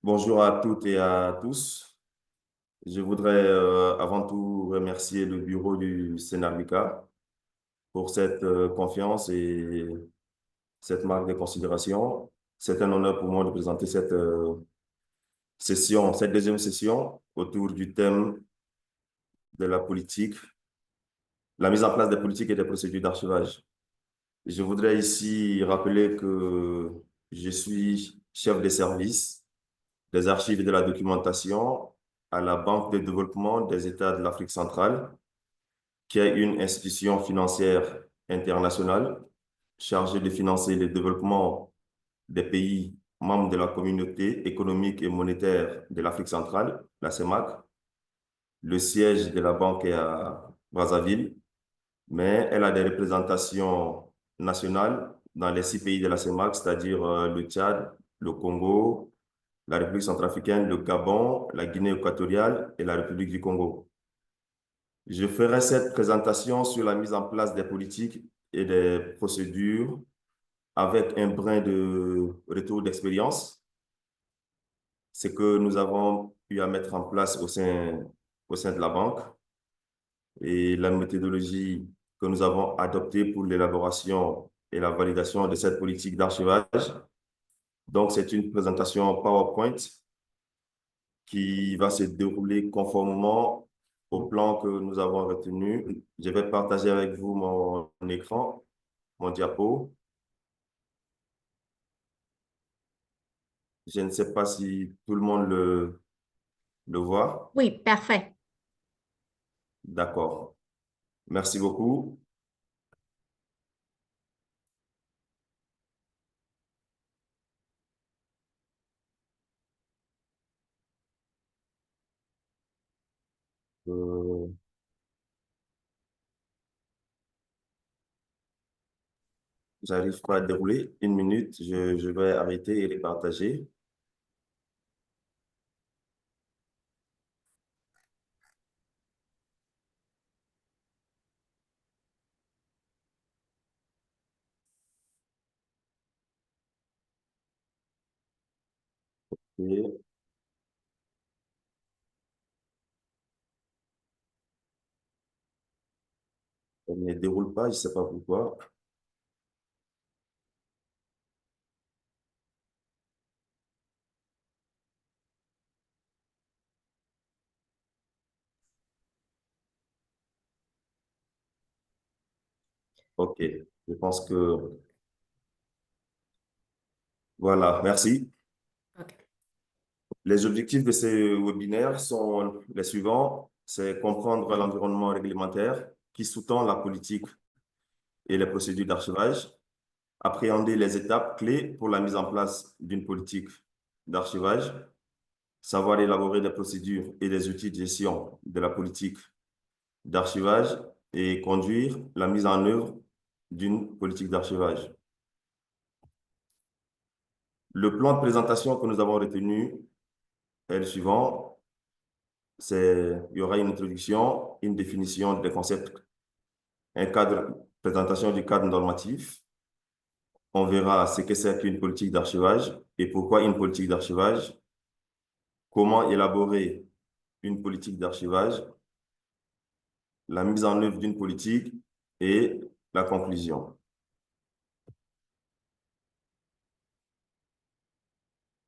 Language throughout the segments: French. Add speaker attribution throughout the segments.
Speaker 1: Bonjour à toutes et à tous. Je voudrais avant tout remercier le bureau du Sénarbica pour cette confiance et cette marque de considération. C'est un honneur pour moi de présenter cette session, cette deuxième session autour du thème de la politique, la mise en place des politiques et des procédures d'archivage. Je voudrais ici rappeler que je suis chef de service des archives et de la documentation à la Banque de développement des États de l'Afrique centrale, qui est une institution financière internationale chargée de financer le développement des pays membres de la communauté économique et monétaire de l'Afrique centrale, la CEMAC. Le siège de la banque est à Brazzaville, mais elle a des représentations nationales dans les 6 pays de la CEMAC, c'est-à-dire le Tchad, le Congo, la République centrafricaine, le Gabon, la Guinée équatoriale et la République du Congo. Je ferai cette présentation sur la mise en place des politiques et des procédures avec un brin de retour d'expérience, ce que nous avons eu à mettre en place au sein de la banque et la méthodologie que nous avons adoptée pour l'élaboration et la validation de cette politique d'archivage. Donc, c'est une présentation PowerPoint qui va se dérouler conformément au plan que nous avons retenu. Je vais partager avec vous mon écran, mon diapo. Je ne sais pas si tout le monde le voit.
Speaker 2: Oui, parfait.
Speaker 1: D'accord. Merci beaucoup. Euh, J'arrive pas à dérouler. Une minute, je vais arrêter et les partager. Et elle ne déroule pas, je ne sais pas pourquoi. OK. Je pense que... Voilà, merci.
Speaker 2: OK.
Speaker 1: Les objectifs de ce webinaire sont les suivants. C'est comprendre l'environnement réglementaire qui sous-tend la politique et les procédures d'archivage, appréhender les étapes clés pour la mise en place d'une politique d'archivage, savoir élaborer des procédures et des outils de gestion de la politique d'archivage et conduire la mise en œuvre d'une politique d'archivage. Le plan de présentation que nous avons retenu est le suivant. Il y aura une introduction, une définition des concepts, un cadre, présentation du cadre normatif. on verra ce que c'est qu'une politique d'archivage et pourquoi une politique d'archivage, comment élaborer une politique d'archivage, la mise en œuvre d'une politique et la conclusion.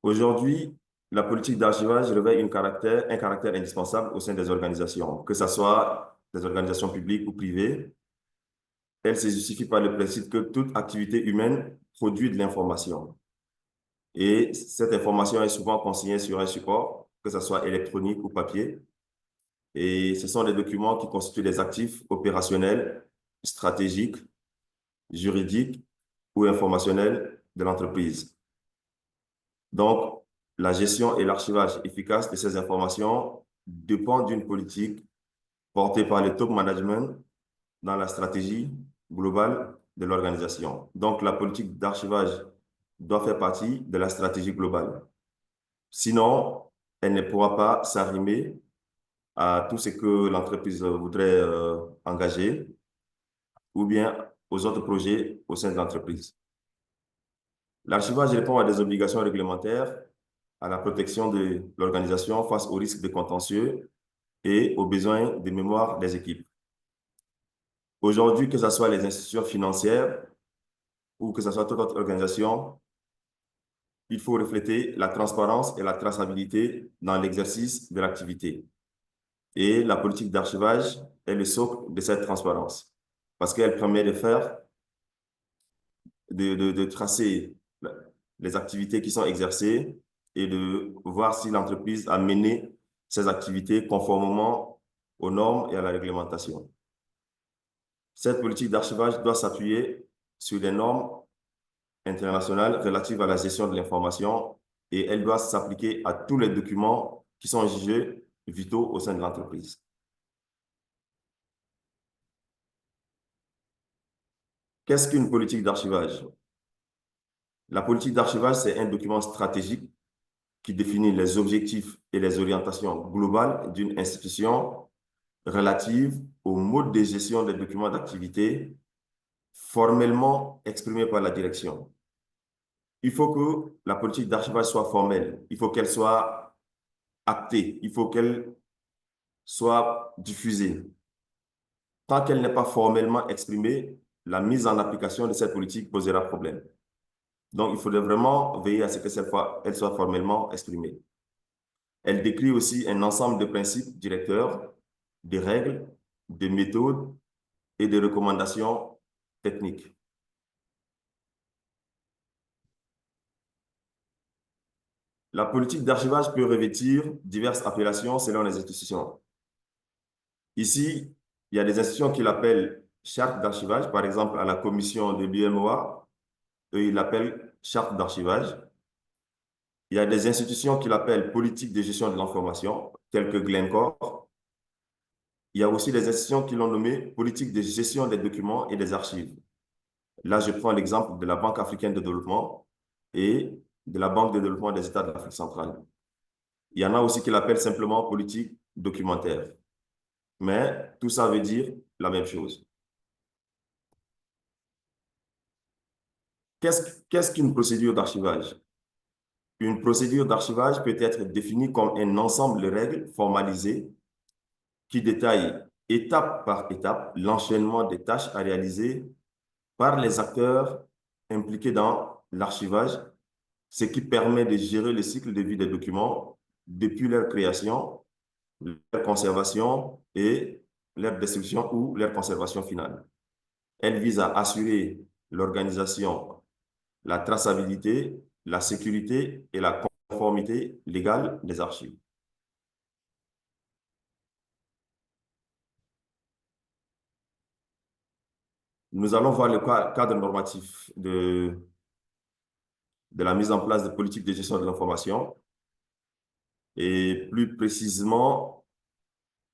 Speaker 1: Aujourd'hui, la politique d'archivage revêt un caractère indispensable au sein des organisations, que ce soit des organisations publiques ou privées. Elle se justifie par le principe que toute activité humaine produit de l'information. Et cette information est souvent consignée sur un support, que ce soit électronique ou papier. Et ce sont des documents qui constituent des actifs opérationnels, stratégiques, juridiques ou informationnels de l'entreprise. Donc, la gestion et l'archivage efficace de ces informations dépendent d'une politique portée par le top management dans la stratégie globale de l'organisation. Donc, la politique d'archivage doit faire partie de la stratégie globale. Sinon, elle ne pourra pas s'arrimer à tout ce que l'entreprise voudrait engager ou bien aux autres projets au sein de l'entreprise. L'archivage répond à des obligations réglementaires, à la protection de l'organisation face aux risques de contentieux et aux besoins de mémoire des équipes. Aujourd'hui, que ce soit les institutions financières ou que ce soit toute autre organisation, il faut refléter la transparence et la traçabilité dans l'exercice de l'activité. Et la politique d'archivage est le socle de cette transparence parce qu'elle permet de faire, de tracer les activités qui sont exercées et de voir si l'entreprise a mené ses activités conformément aux normes et à la réglementation. Cette politique d'archivage doit s'appuyer sur des normes internationales relatives à la gestion de l'information et elle doit s'appliquer à tous les documents qui sont jugés vitaux au sein de l'entreprise. Qu'est-ce qu'une politique d'archivage? La politique d'archivage, c'est un document stratégique qui définit les objectifs et les orientations globales d'une institution relative au mode de gestion des documents d'activité formellement exprimés par la direction. Il faut que la politique d'archivage soit formelle, il faut qu'elle soit actée, il faut qu'elle soit diffusée. Tant qu'elle n'est pas formellement exprimée, la mise en application de cette politique posera problème. Donc, il faudrait vraiment veiller à ce que cette fois, elle soit formellement exprimée. Elle décrit aussi un ensemble de principes directeurs, de règles, de méthodes et de recommandations techniques. La politique d'archivage peut revêtir diverses appellations selon les institutions. Ici, il y a des institutions qui l'appellent charte d'archivage, par exemple à la commission de l'UMOA, eux, ils l'appellent charte d'archivage. Il y a des institutions qui l'appellent politique de gestion de l'information, telles que Glencore. Il y a aussi des institutions qui l'ont nommé politique de gestion des documents et des archives. Là, je prends l'exemple de la Banque africaine de développement et de la Banque de développement des États de l'Afrique centrale. Il y en a aussi qui l'appellent simplement politique documentaire. Mais tout ça veut dire la même chose. Qu'est-ce qu'une procédure d'archivage? Une procédure d'archivage peut être définie comme un ensemble de règles formalisées qui détaille étape par étape l'enchaînement des tâches à réaliser par les acteurs impliqués dans l'archivage, ce qui permet de gérer le cycle de vie des documents depuis leur création, leur conservation et leur destruction ou leur conservation finale. Elle vise à assurer l'organisation, la traçabilité, la sécurité et la conformité légale des archives. Nous allons voir le cadre normatif de la mise en place de politiques de gestion de l'information. Et plus précisément,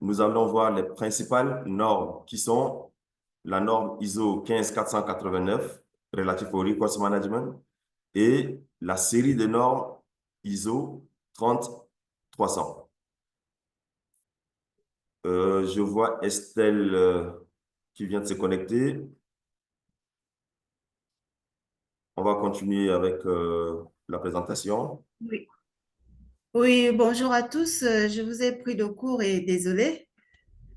Speaker 1: nous allons voir les principales normes qui sont la norme ISO 15489 relative au records management et la série de normes ISO 30300. Je vois Estelle qui vient de se connecter. on va continuer avec la présentation.
Speaker 2: Oui. Oui, bonjour à tous. Je vous ai pris de court et désolé.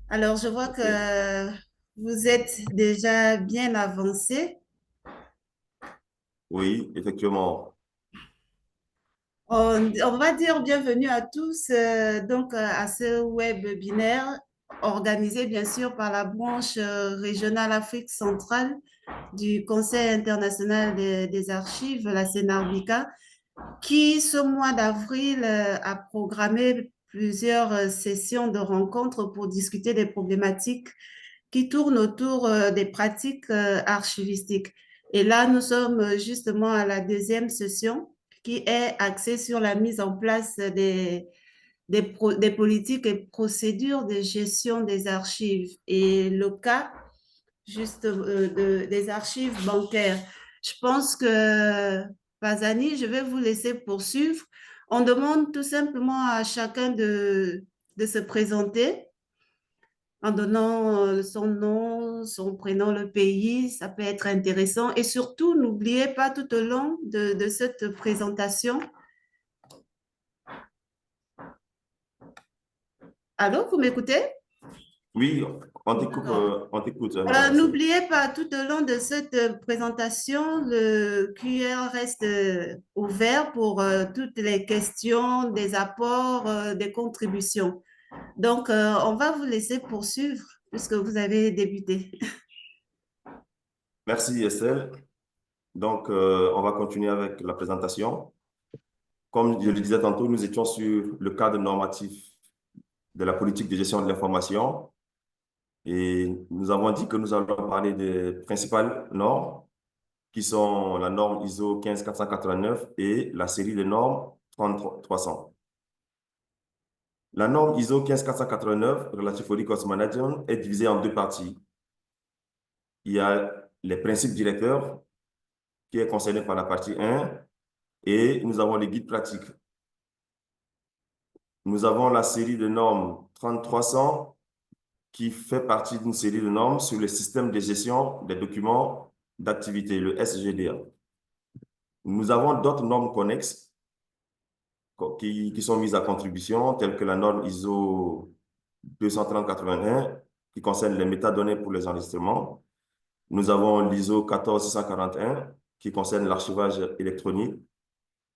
Speaker 2: Alors, je vois que
Speaker 1: OK.
Speaker 2: vous êtes déjà bien avancé.
Speaker 1: Oui, effectivement.
Speaker 2: On va dire bienvenue à tous à ce webinaire organisé bien sûr par la branche régionale Afrique centrale du Conseil international des archives, la CENARBICA, qui, ce mois d'avril, a programmé plusieurs sessions de rencontres pour discuter des problématiques qui tournent autour des pratiques archivistiques. Et là, nous sommes justement à la deuxième session qui est axée sur la mise en place des politiques et procédures de gestion des archives et le cas des archives bancaires. Je pense que, Pazani, je vais vous laisser poursuivre. On demande tout simplement à chacun de se présenter en donnant son nom, son prénom, le pays. Ça peut être intéressant. Et surtout, n'oubliez pas tout au long de cette présentation. Allô, vous m'écoutez?
Speaker 1: Oui,
Speaker 2: D'accord.
Speaker 1: on t'écoute, Estelle.
Speaker 2: N'oubliez pas, tout au long de cette présentation, le QR reste ouvert pour toutes les questions, des apports, des contributions. Donc, on va vous laisser poursuivre puisque vous avez débuté.
Speaker 1: Merci, Estelle. Donc, on va continuer avec la présentation. Comme je le disais tantôt, nous étions sur le cadre normatif de la politique de gestion de l'information et nous avons dit que nous allons parler des principales normes qui sont la norme ISO 15489 et la série de normes 30300. La norme ISO 15489 relative au records management est divisée en deux parties. Il y a les principes directeurs qui est concerné par la partie 1 et nous avons les guides pratiques. Nous avons la série de normes 30300 qui fait partie d'une série de normes sur le système de gestion des documents d'activité, le SGDA. Nous avons d'autres normes connexes qui sont mises à contribution, telles que la norme ISO 23081 qui concerne les métadonnées pour les enregistrements. Nous avons l'ISO 14641 qui concerne l'archivage électronique.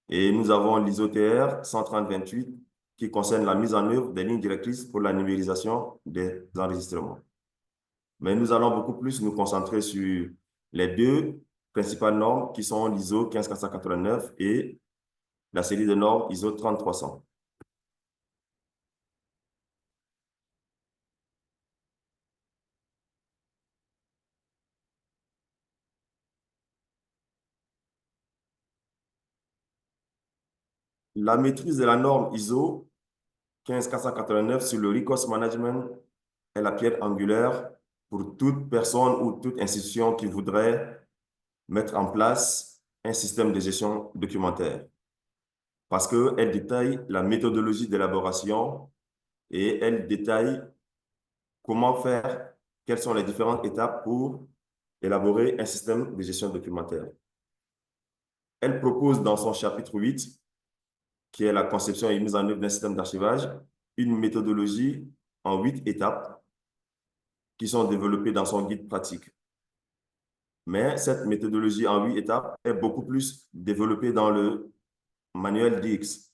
Speaker 1: Et nous avons l'ISO-TR 13028 qui concerne la mise en œuvre des lignes directrices pour la numérisation des enregistrements. Mais nous allons beaucoup plus nous concentrer sur les deux principales normes qui sont l'ISO 15489 et la série de normes ISO 30300. La maîtrise de la norme ISO 15489 sur le records management est la pierre angulaire pour toute personne ou toute institution qui voudrait mettre en place un système de gestion documentaire parce qu'elle détaille la méthodologie d'élaboration et elle détaille comment faire, quelles sont les différentes étapes pour élaborer un système de gestion documentaire. Elle propose dans son chapitre 8, qui est la conception et mise en œuvre d'un système d'archivage, une méthodologie en 8 étapes qui sont développées dans son guide pratique. Mais cette méthodologie en 8 étapes est beaucoup plus développée dans le manuel DX.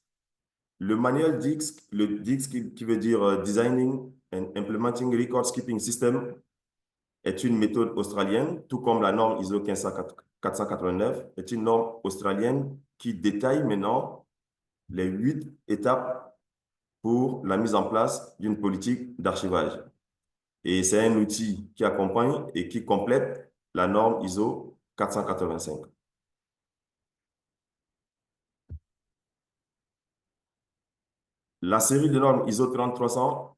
Speaker 1: Le manuel DX, le DX qui veut dire Designing and Implementing Record Keeping System, est une méthode australienne, tout comme la norme ISO 15489 est une norme australienne qui détaille maintenant les 8 étapes pour la mise en place d'une politique d'archivage. Et c'est un outil qui accompagne et qui complète la norme ISO 485. La série de normes ISO 30300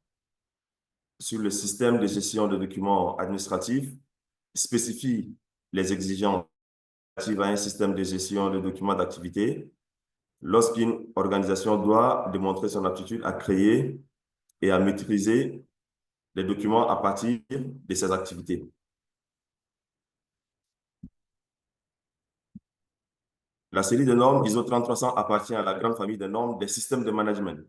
Speaker 1: sur le système de gestion de documents administratifs spécifie les exigences relatives à un système de gestion de documents d'activité lorsqu'une organisation doit démontrer son aptitude à créer et à maîtriser les documents à partir de ses activités. La série de normes ISO 30300 appartient à la grande famille des normes des systèmes de management,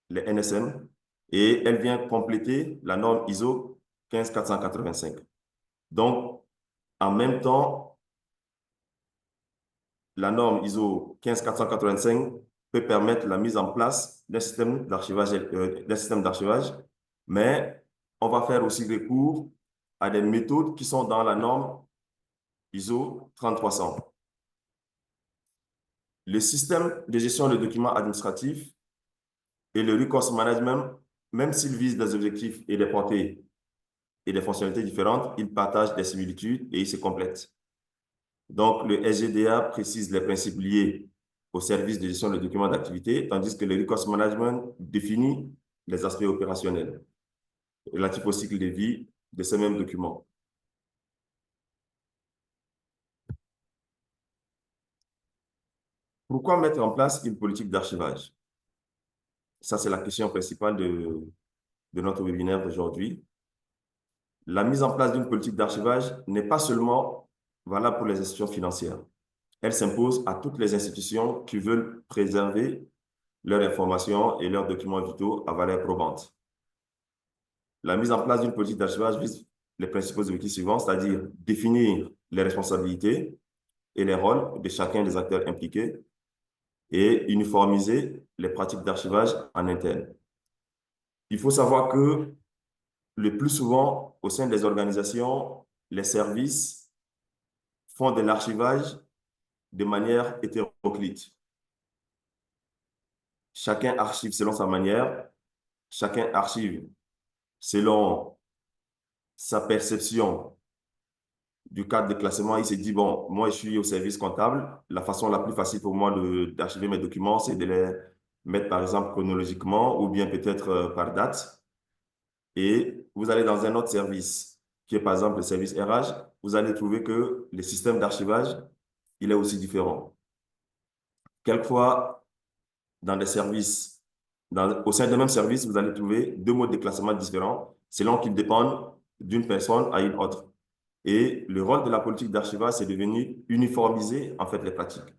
Speaker 1: les NSM, et elle vient compléter la norme ISO 15485. Donc, en même temps, la norme ISO 15485 peut permettre la mise en place d'un système d'archivage, mais on va faire aussi recours à des méthodes qui sont dans la norme ISO 3300. Le système de gestion de documents administratifs et le resource management, même s'ils visent des objectifs et des portées et des fonctionnalités différentes, ils partagent des similitudes et ils se complètent. Donc, le SGDA précise les principes liés au service de gestion de documents d'activité, tandis que le resource management définit les aspects opérationnels relatifs au cycle de vie de ces mêmes documents. Pourquoi mettre en place une politique d'archivage? Ça, c'est la question principale de notre webinaire d'aujourd'hui. La mise en place d'une politique d'archivage n'est pas seulement valable pour les institutions financières. Elle s'impose à toutes les institutions qui veulent préserver leurs informations et leurs documents vitaux à valeur probante. La mise en place d'une politique d'archivage vise les principaux objectifs suivants, c'est-à-dire définir les responsabilités et les rôles de chacun des acteurs impliqués et uniformiser les pratiques d'archivage en interne. Il faut savoir que le plus souvent, au sein des organisations, les services font de l'archivage de manière hétéroclite. Chacun archive selon sa manière, chacun archive selon sa perception du cadre de classement. Il s'est dit, bon, moi, je suis au service comptable. La façon la plus facile pour moi d'archiver mes documents, c'est de les mettre, par exemple, chronologiquement ou bien peut-être par date. Et vous allez dans un autre service, qui est par exemple le service RH, vous allez trouver que le système d'archivage, il est aussi différent. Quelquefois, dans des services, au sein d'un même service, vous allez trouver deux modes de classement différents selon qu'ils dépendent d'une personne à une autre. Et le rôle de la politique d'archivage, c'est de venir uniformiser en fait les pratiques.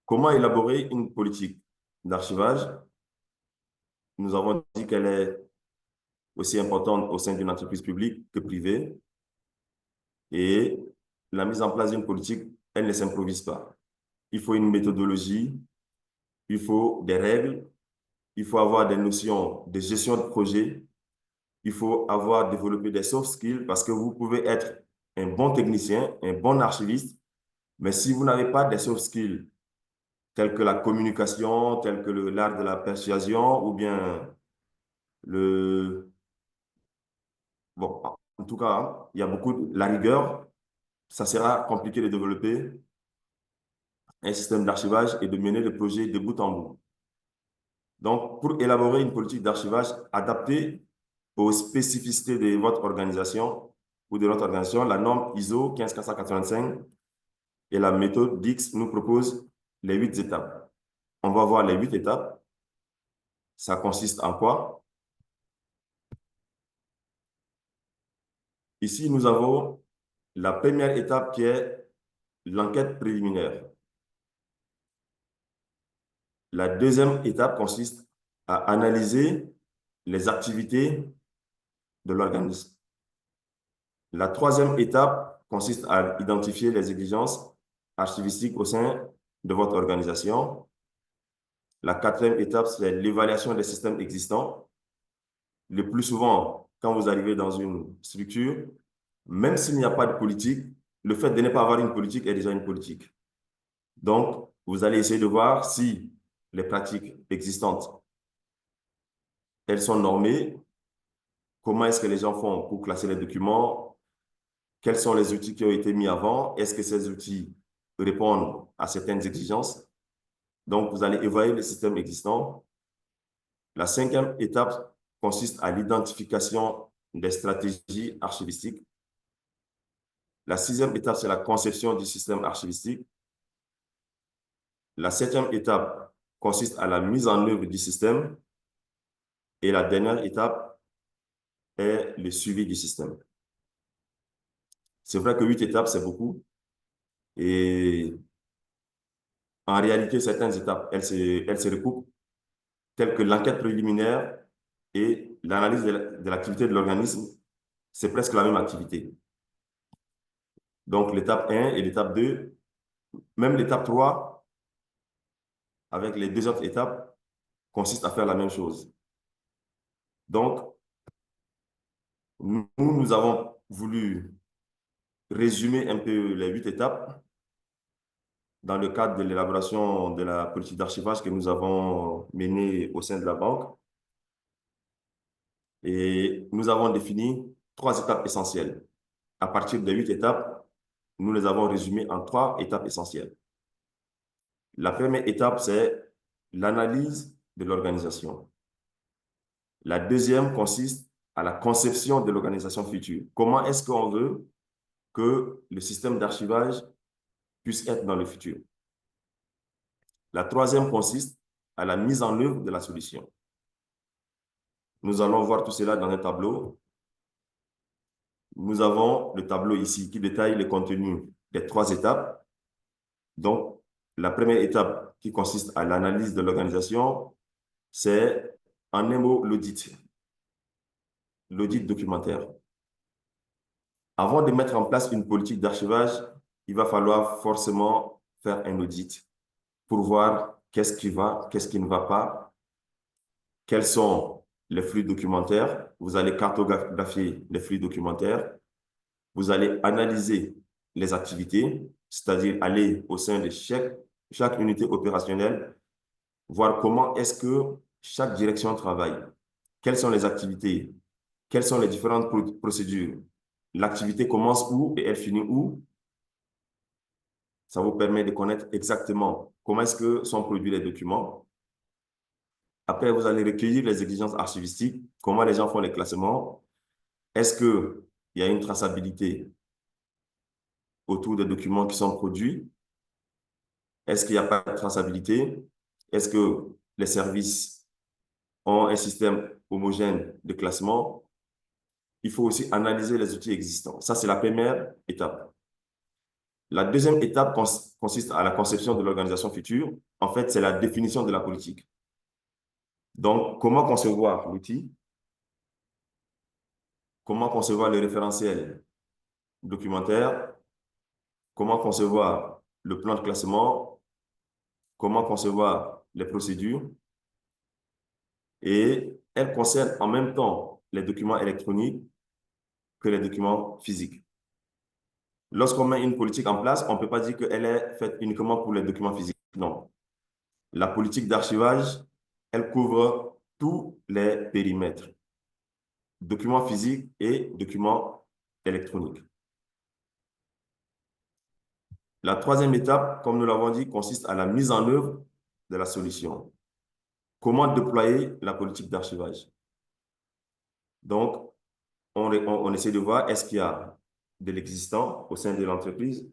Speaker 1: Comment élaborer une politique d'archivage? Nous avons dit qu'elle est aussi importante au sein d'une entreprise publique que privée. Et la mise en place d'une politique, elle ne s'improvise pas. Il faut une méthodologie, il faut des règles, il faut avoir des notions de gestion de projet, il faut avoir développé des soft skills parce que vous pouvez être un bon technicien, un bon archiviste, mais si vous n'avez pas des soft skills tels que la communication, tels que l'art de la persuasion ou bien le... Bon, en tout cas, hein, il y a beaucoup de la rigueur, ça sera compliqué de développer un système d'archivage et de mener le projet de bout en bout. Donc, pour élaborer une politique d'archivage adaptée aux spécificités de votre organisation ou de notre organisation, la norme ISO 15485 et la méthode DIX nous proposent les 8 étapes. On va voir les 8 étapes. Ça consiste en quoi? Ici, nous avons la première étape qui est l'enquête préliminaire. La deuxième étape consiste à analyser les activités de l'organisme. La troisième étape consiste à identifier les exigences archivistiques au sein de votre organisation. La quatrième étape, c'est l'évaluation des systèmes existants. Le plus souvent, quand vous arrivez dans une structure, même s'il n'y a pas de politique, le fait de ne pas avoir une politique est déjà une politique. Donc, vous allez essayer de voir si les pratiques existantes, elles sont normées, comment est-ce que les gens font pour classer les documents, quels sont les outils qui ont été mis avant, est-ce que ces outils répondent à certaines exigences. Donc, vous allez évaluer le système existant. La cinquième étape consiste à l'identification des stratégies archivistiques. La sixième étape, c'est la conception du système archivistique. La septième étape consiste à la mise en œuvre du système. Et la dernière étape est le suivi du système. C'est vrai que 8 étapes, c'est beaucoup. Et en réalité, certaines étapes, elles se recoupent, telles que l'enquête préliminaire et l'analyse de l'activité de l'organisme. C'est presque la même activité. Donc, l'étape 1 et l'étape 2, même l'étape 3, avec les deux autres étapes, consiste à faire la même chose. Donc, nous avons voulu résumer un peu les 8 étapes dans le cadre de l'élaboration de la politique d'archivage que nous avons menée au sein de la banque. Et nous avons défini 3 étapes essentielles. À partir de 8 étapes, nous les avons résumées en 3 étapes essentielles. La première étape, c'est l'analyse de l'organisation. La deuxième consiste à la conception de l'organisation future. Comment est-ce qu'on veut que le système d'archivage puisse être dans le futur? La troisième consiste à la mise en œuvre de la solution. Nous allons voir tout cela dans un tableau. Nous avons le tableau ici qui détaille le contenu des 3 étapes. Donc, la première étape qui consiste à l'analyse de l'organisation, c'est en un mot l'audit documentaire. Avant de mettre en place une politique d'archivage, il va falloir forcément faire un audit pour voir qu'est-ce qui va, qu'est-ce qui ne va pas, quels sont les flux documentaires. Vous allez cartographier les flux documentaires. Vous allez analyser les activités, c'est-à-dire aller au sein de chaque unité opérationnelle, voir comment est-ce que chaque direction travaille, quelles sont les activités, quelles sont les différentes procédures. L'activité commence où et elle finit où. Ça vous permet de connaître exactement comment est-ce que sont produits les documents. Après, vous allez recueillir les exigences archivistiques, comment les gens font les classements. Est-ce qu'il y a une traçabilité autour des documents qui sont produits? Est-ce qu'il n'y a pas de traçabilité? Est-ce que les services ont un système homogène de classement? Il faut aussi analyser les outils existants. Ça, c'est la première étape. La deuxième étape consiste à la conception de l'organisation future. En fait, c'est la définition de la politique. Donc, comment concevoir l'outil? Comment concevoir le référentiel documentaire? Comment concevoir le plan de classement? Comment concevoir les procédures? Et elle concerne en même temps les documents électroniques que les documents physiques. Lorsqu'on met une politique en place, on ne peut pas dire qu'elle est faite uniquement pour les documents physiques. Non. La politique d'archivage, elle couvre tous les périmètres, documents physiques et documents électroniques. La troisième étape, comme nous l'avons dit, consiste à la mise en œuvre de la solution. Comment déployer la politique d'archivage? Donc, on essaie de voir est-ce qu'il y a de l'existant au sein de l'entreprise,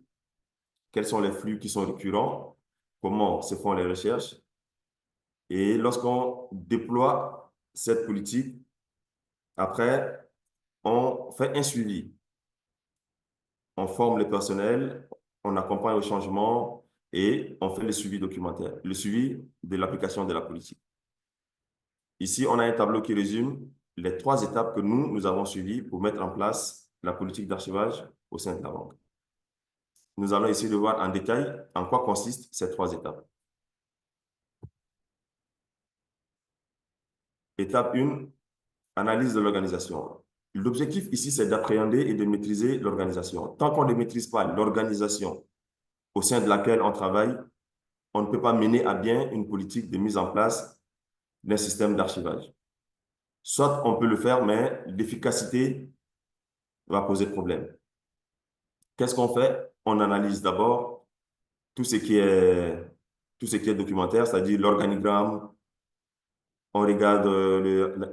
Speaker 1: quels sont les flux qui sont récurrents, comment se font les recherches. Et lorsqu'on déploie cette politique, après, on fait un suivi. On forme le personnel, on accompagne au changement et on fait le suivi documentaire, le suivi de l'application de la politique. Ici, on a un tableau qui résume les 3 étapes que nous avons suivies pour mettre en place la politique d'archivage au sein de la banque. Nous allons essayer de voir en détail en quoi consistent ces 3 étapes. Étape 1, analyse de l'organisation. L'objectif ici, c'est d'appréhender et de maîtriser l'organisation. Tant qu'on ne maîtrise pas l'organisation au sein de laquelle on travaille, on ne peut pas mener à bien une politique de mise en place d'un système d'archivage. Soit on peut le faire, mais l'efficacité va poser problème. Qu'est-ce qu'on fait? On analyse d'abord tout ce qui est documentaire, c'est-à-dire l'organigramme. On regarde,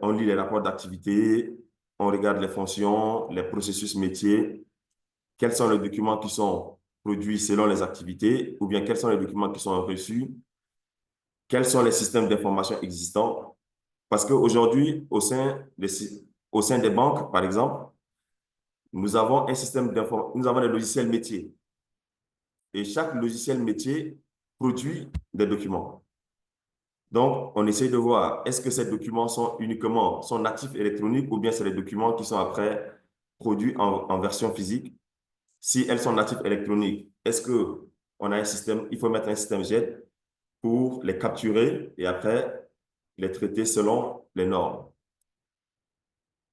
Speaker 1: on lit les rapports d'activité, on regarde les fonctions, les processus métiers, quels sont les documents qui sont produits selon les activités, ou bien quels sont les documents qui sont reçus, quels sont les systèmes d'information existants. Parce qu'aujourd'hui, au sein au sein des banques, par exemple, nous avons un système nous avons des logiciels métiers. Et chaque logiciel métier produit des documents. Donc, on essaie de voir, est-ce que ces documents sont natifs électroniques ou bien c'est des documents qui sont après produits en version physique. Si elles sont natifs électroniques, est-ce que on a un système, il faut mettre un système JET pour les capturer et après les traiter selon les normes.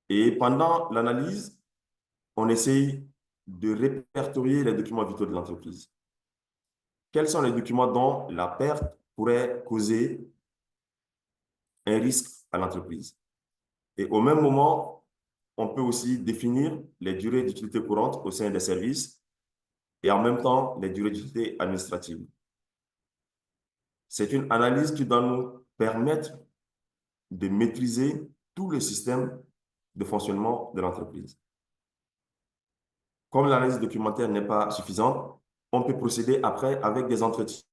Speaker 1: Et pendant l'analyse, on essaye de répertorier les documents vitaux de l'entreprise. Quels sont les documents dont la perte pourrait causer un risque à l'entreprise? Et au même moment, on peut aussi définir les durées d'utilité courante au sein des services et en même temps les durées d'utilité administratives. C'est une analyse qui doit nous permettre de maîtriser tout le système de fonctionnement de l'entreprise. Comme l'analyse documentaire n'est pas suffisante, on peut procéder après avec des entretiens.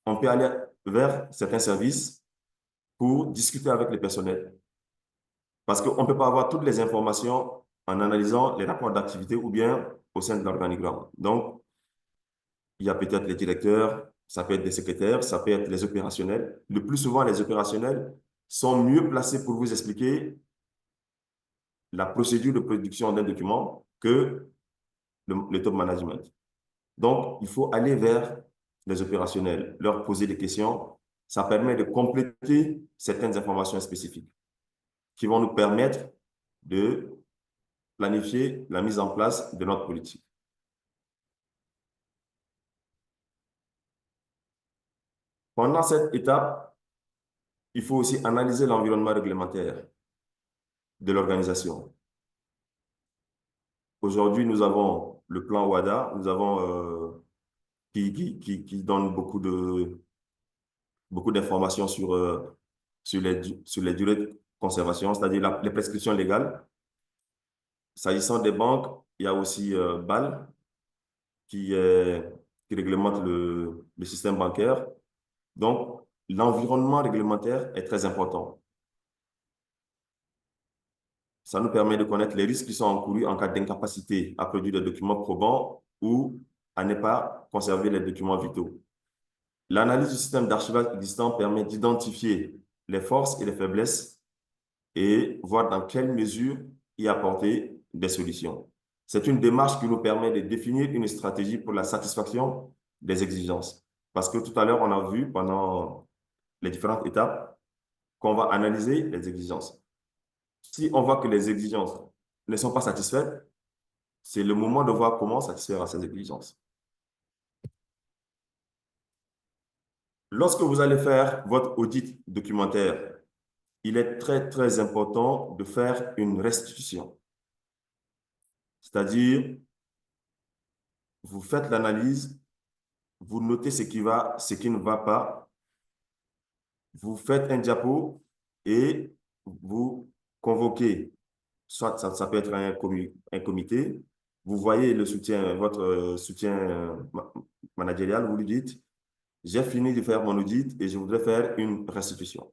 Speaker 1: On peut aller vers certains services pour discuter avec les personnels. Parce qu'on ne peut pas avoir toutes les informations en analysant les rapports d'activité ou bien au sein de l'organigramme. Donc, il y a peut-être les directeurs, ça peut être des secrétaires, ça peut être les opérationnels. Le plus souvent, les opérationnels sont mieux placés pour vous expliquer la procédure de production d'un document que le top management. Donc, il faut aller vers les opérationnels, leur poser des questions. Ça permet de compléter certaines informations spécifiques qui vont nous permettre de planifier la mise en place de notre politique. Pendant cette étape, il faut aussi analyser l'environnement réglementaire de l'organisation. Aujourd'hui, nous avons le plan WADA, nous avons qui donne beaucoup d'informations sur les durées de conservation, c'est-à-dire les prescriptions légales. S'agissant des banques, il y a aussi BAL qui, qui réglemente le système bancaire. Donc, l'environnement réglementaire est très important. Ça nous permet de connaître les risques qui sont encourus en cas d'incapacité à produire des documents probants ou à ne pas conserver les documents vitaux. L'analyse du système d'archivage existant permet d'identifier les forces et les faiblesses et voir dans quelle mesure y apporter des solutions. C'est une démarche qui nous permet de définir une stratégie pour la satisfaction des exigences. Parce que tout à l'heure, on a vu pendant les différentes étapes qu'on va analyser les exigences. Si on voit que les exigences ne sont pas satisfaites, c'est le moment de voir comment satisfaire à ces exigences. Lorsque vous allez faire votre audit documentaire, il est très, très important de faire une restitution. C'est-à-dire, vous faites l'analyse, vous notez ce qui va, ce qui ne va pas, vous faites un diapo et vous convoquez, soit ça peut être un comité, vous voyez le soutien, votre soutien managérial, vous lui dites, j'ai fini de faire mon audit et je voudrais faire une restitution.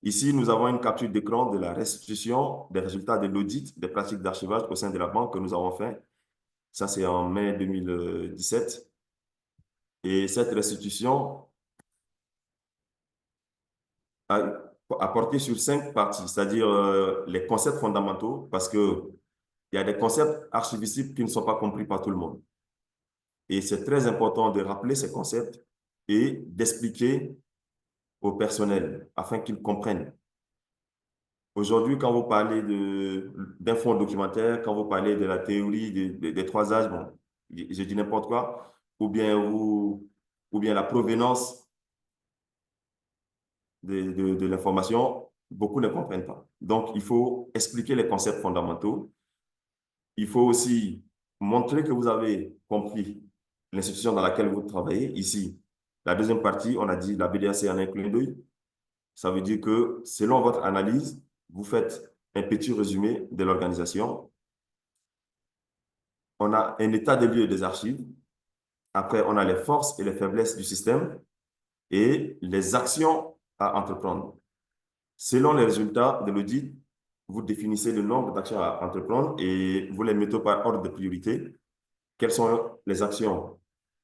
Speaker 1: Ici, nous avons une capture d'écran de la restitution des résultats de l'audit des pratiques d'archivage au sein de la banque que nous avons fait. Ça, c'est en mai 2017. Et cette restitution a porté sur 5 parties, c'est-à-dire les concepts fondamentaux, parce qu'il y a des concepts archivistiques qui ne sont pas compris par tout le monde. Et c'est très important de rappeler ces concepts et d'expliquer au personnel afin qu'ils comprennent. Aujourd'hui, quand vous parlez d'un fonds documentaire, quand vous parlez de la théorie des trois âges, bon, je dis n'importe quoi, ou bien la provenance de l'information, beaucoup ne comprennent pas. Donc, il faut expliquer les concepts fondamentaux. Il faut aussi montrer que vous avez compris l'institution dans laquelle vous travaillez. Ici, la deuxième partie, on a dit la BDAC en un clin d'œil. Ça veut dire que selon votre analyse, vous faites un petit résumé de l'organisation. On a un état des lieux des archives. Après, on a les forces et les faiblesses du système et les actions à entreprendre. Selon les résultats de l'audit, vous définissez le nombre d'actions à entreprendre et vous les mettez par ordre de priorité. Quelles sont les actions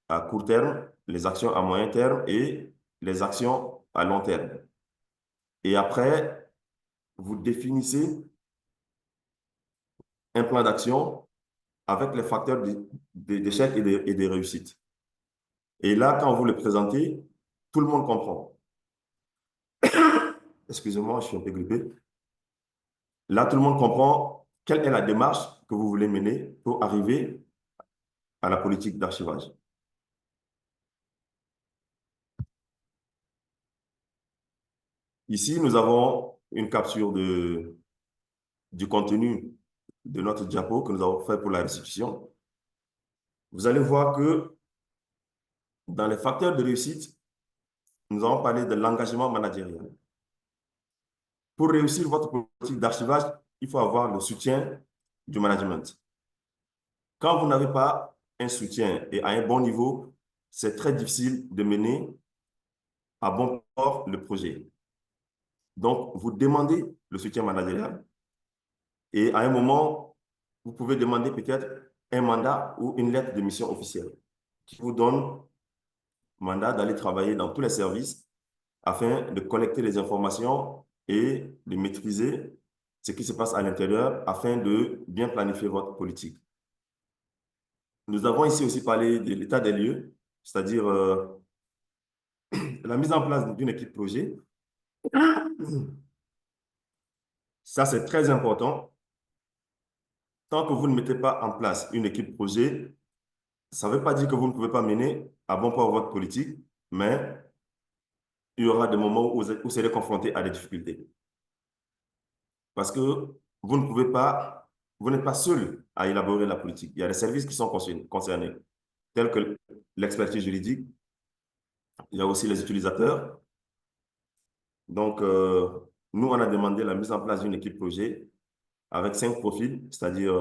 Speaker 1: à court terme, les actions à moyen terme et les actions à long terme. Et après, vous définissez un plan d'action avec les facteurs d'échec et de réussite. Et là, quand vous le présentez, tout le monde comprend. Excusez-moi, je suis un peu grippé. Là, tout le monde comprend quelle est la démarche que vous voulez mener pour arriver à la politique d'archivage. Ici, nous avons une capture du contenu de notre diapo que nous avons fait pour la restitution. Vous allez voir que dans les facteurs de réussite, nous avons parlé de l'engagement managérial. Pour réussir votre politique d'archivage, il faut avoir le soutien du management. Quand vous n'avez pas un soutien et à un bon niveau, c'est très difficile de mener à bon port le projet. Donc, vous demandez le soutien managérial et à un moment, vous pouvez demander peut-être un mandat ou une lettre de mission officielle qui vous donne mandat d'aller travailler dans tous les services afin de collecter les informations et de maîtriser ce qui se passe à l'intérieur afin de bien planifier votre politique. Nous avons ici aussi parlé de l'état des lieux, c'est-à-dire la mise en place d'une équipe projet. Ça, c'est très important. Tant que vous ne mettez pas en place une équipe projet, ça ne veut pas dire que vous ne pouvez pas mener à bon port votre politique, mais il y aura des moments où vous serez confronté à des difficultés. Parce que vous ne pouvez pas, vous n'êtes pas seul à élaborer la politique. Il y a des services qui sont concernés, tels que l'expertise juridique. Il y a aussi les utilisateurs. Donc, nous, on a demandé la mise en place d'une équipe projet avec 5 profils, c'est-à-dire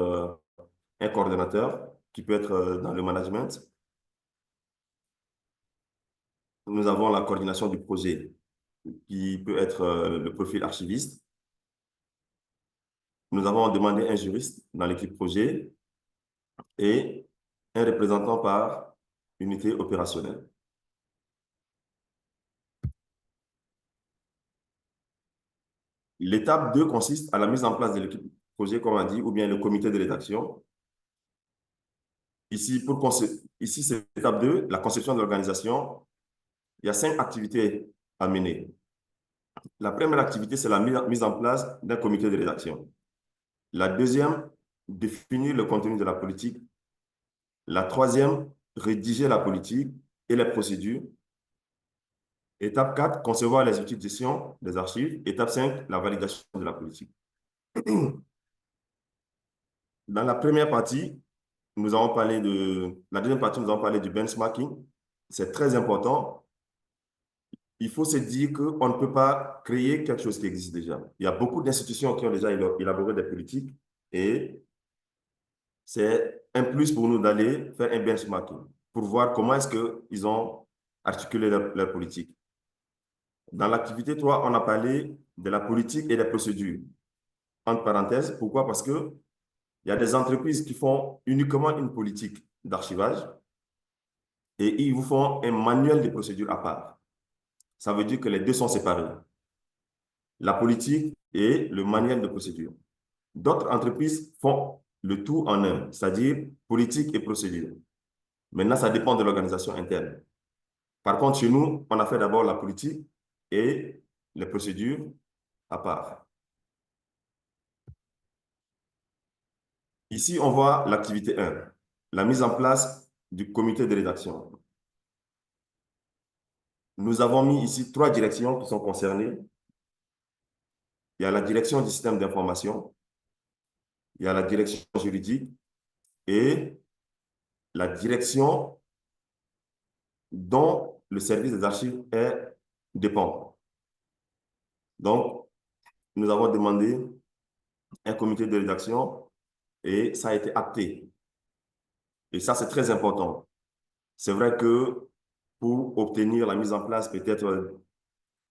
Speaker 1: un coordonnateur qui peut être dans le management. Nous avons la coordination du projet qui peut être le profil archiviste. Nous avons demandé un juriste dans l'équipe projet et un représentant par unité opérationnelle. L'étape 2 consiste à la mise en place de l'équipe projet, comme on a dit, ou bien le comité de rédaction. Ici, ici c'est l'étape 2, la conception de l'organisation. Il y a 5 activités à mener. La première activité, c'est la mise en place d'un comité de rédaction. La deuxième, définir le contenu de la politique. La troisième, rédiger la politique et les procédures. Étape 4, concevoir les outils de gestion des archives. Étape 5, la validation de la politique. Dans la première partie, nous avons parlé de... La deuxième partie, nous avons parlé du benchmarking. C'est très important. Il faut se dire qu'on ne peut pas créer quelque chose qui existe déjà. Il y a beaucoup d'institutions qui ont déjà élaboré des politiques et c'est un plus pour nous d'aller faire un benchmarking pour voir comment est-ce qu'ils ont articulé leur politique. Dans l'activité 3, on a parlé de la politique et des procédures. Entre parenthèses, pourquoi? Parce qu'il y a des entreprises qui font uniquement une politique d'archivage et ils vous font un manuel de procédures à part. Ça veut dire que les deux sont séparés. La politique et le manuel de procédure. D'autres entreprises font le tout en un, c'est-à-dire politique et procédure. Maintenant, ça dépend de l'organisation interne. Par contre, chez nous, on a fait d'abord la politique et les procédures à part. Ici, on voit l'activité 1, la mise en place du comité de rédaction. Nous avons mis ici 3 directions qui sont concernées. Il y a la direction du système d'information, il y a la direction juridique et la direction dont le service des archives dépend. Donc, nous avons demandé un comité de rédaction et ça a été acté. Et ça, c'est très important. C'est vrai que pour obtenir la mise en place peut-être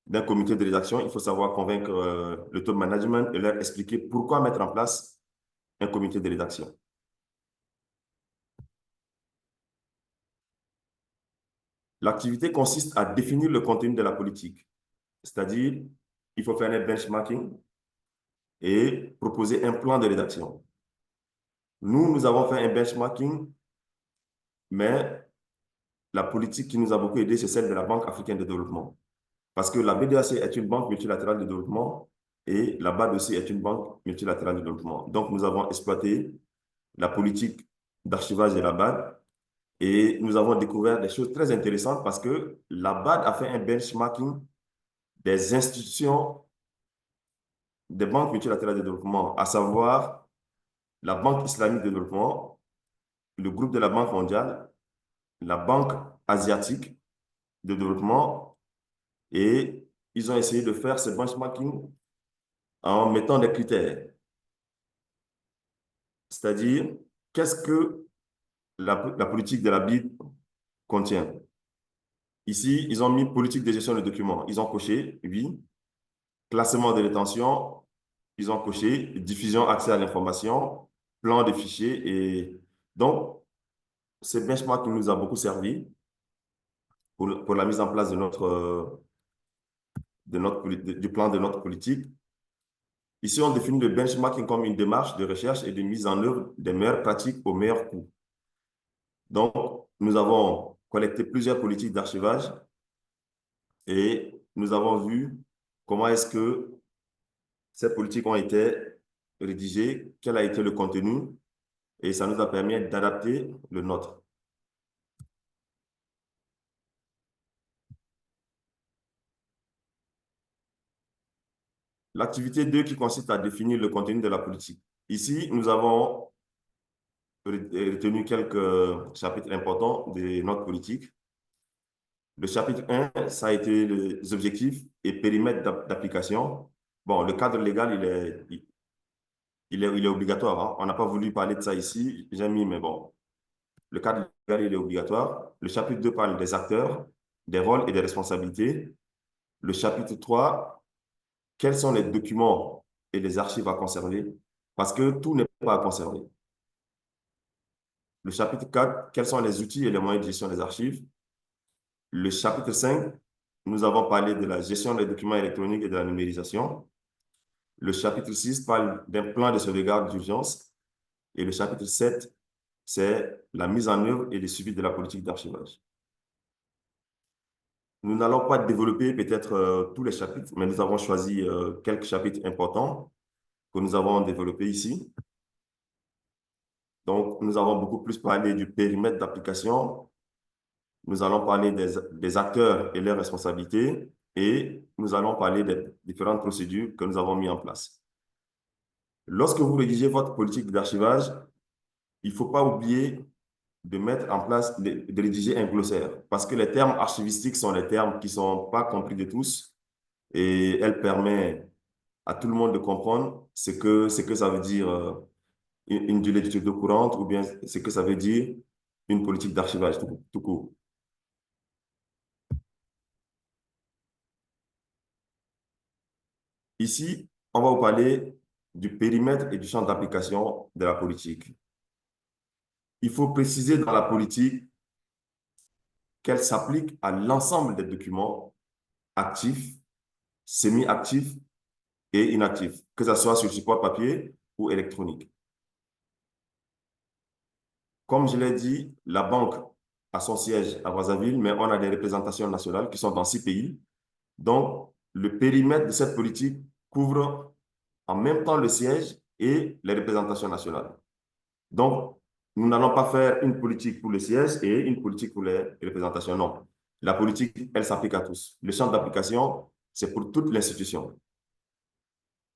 Speaker 1: d'un comité de rédaction, il faut savoir convaincre le top management et leur expliquer pourquoi mettre en place un comité de rédaction. L'activité consiste à définir le contenu de la politique, c'est-à-dire il faut faire un benchmarking et proposer un plan de rédaction. Nous avons fait un benchmarking, mais la politique qui nous a beaucoup aidé, c'est celle de la Banque africaine de développement. Parce que la BDAC est une banque multilatérale de développement et la BAD aussi est une banque multilatérale de développement. Donc, nous avons exploité la politique d'archivage de la BAD et nous avons découvert des choses très intéressantes parce que la BAD a fait un benchmarking des institutions des banques multilatérales de développement, à savoir la Banque islamique de développement, le groupe de la Banque mondiale, la Banque asiatique de développement, et ils ont essayé de faire ce benchmarking en mettant des critères. C'est-à-dire, qu'est-ce que la politique de la BID contient? Ici, ils ont mis politique de gestion de documents. Ils ont coché, oui. Classement de détention, ils ont coché. Diffusion, accès à l'information, plan de fichiers. Et donc, ce benchmark nous a beaucoup servi pour la mise en place du plan de notre politique. Ici, on définit le benchmarking comme une démarche de recherche et de mise en œuvre des meilleures pratiques au meilleur coût. Donc, nous avons collecté plusieurs politiques d'archivage et nous avons vu comment est-ce que ces politiques ont été rédigées, quel a été le contenu, et ça nous a permis d'adapter le nôtre. L'activité 2 qui consiste à définir le contenu de la politique. Ici, nous avons retenu quelques chapitres importants de notre politique. Le chapitre 1, ça a été les objectifs et périmètres d'application. Bon, le cadre légal, il est obligatoire, hein. On n'a pas voulu parler de ça ici, j'ai mis, mais bon, le cadre légal, il est obligatoire. Le chapitre 2 parle des acteurs, des rôles et des responsabilités. Le chapitre 3, quels sont les documents et les archives à conserver? Parce que tout n'est pas à conserver. Le chapitre 4, quels sont les outils et les moyens de gestion des archives? Le chapitre 5, nous avons parlé de la gestion des documents électroniques et de la numérisation. Le chapitre 6 parle d'un plan de sauvegarde d'urgence. Et le chapitre 7, c'est la mise en œuvre et le suivi de la politique d'archivage. Nous n'allons pas développer peut-être tous les chapitres, mais nous avons choisi quelques chapitres importants que nous avons développés ici. Donc, nous avons beaucoup plus parlé du périmètre d'application. Nous allons parler des acteurs et leurs responsabilités et nous allons parler des différentes procédures que nous avons mises en place. Lorsque vous rédigez votre politique d'archivage, il ne faut pas oublier de mettre en place, de rédiger un glossaire parce que les termes archivistiques sont des termes qui ne sont pas compris de tous et elle permet à tout le monde de comprendre ce que ça veut dire une durée d'étude courante ou bien ce que ça veut dire une politique d'archivage tout court. Ici, on va vous parler du périmètre et du champ d'application de la politique. Il faut préciser dans la politique qu'elle s'applique à l'ensemble des documents actifs, semi-actifs et inactifs, que ce soit sur support papier ou électronique. Comme je l'ai dit, la banque a son siège à Brazzaville, mais on a des représentations nationales qui sont dans 6 pays. Donc, le périmètre de cette politique couvre en même temps le siège et les représentations nationales. Donc, nous n'allons pas faire une politique pour le siège et une politique pour les représentations. Non. La politique, elle s'applique à tous. Le champ d'application, c'est pour toute l'institution.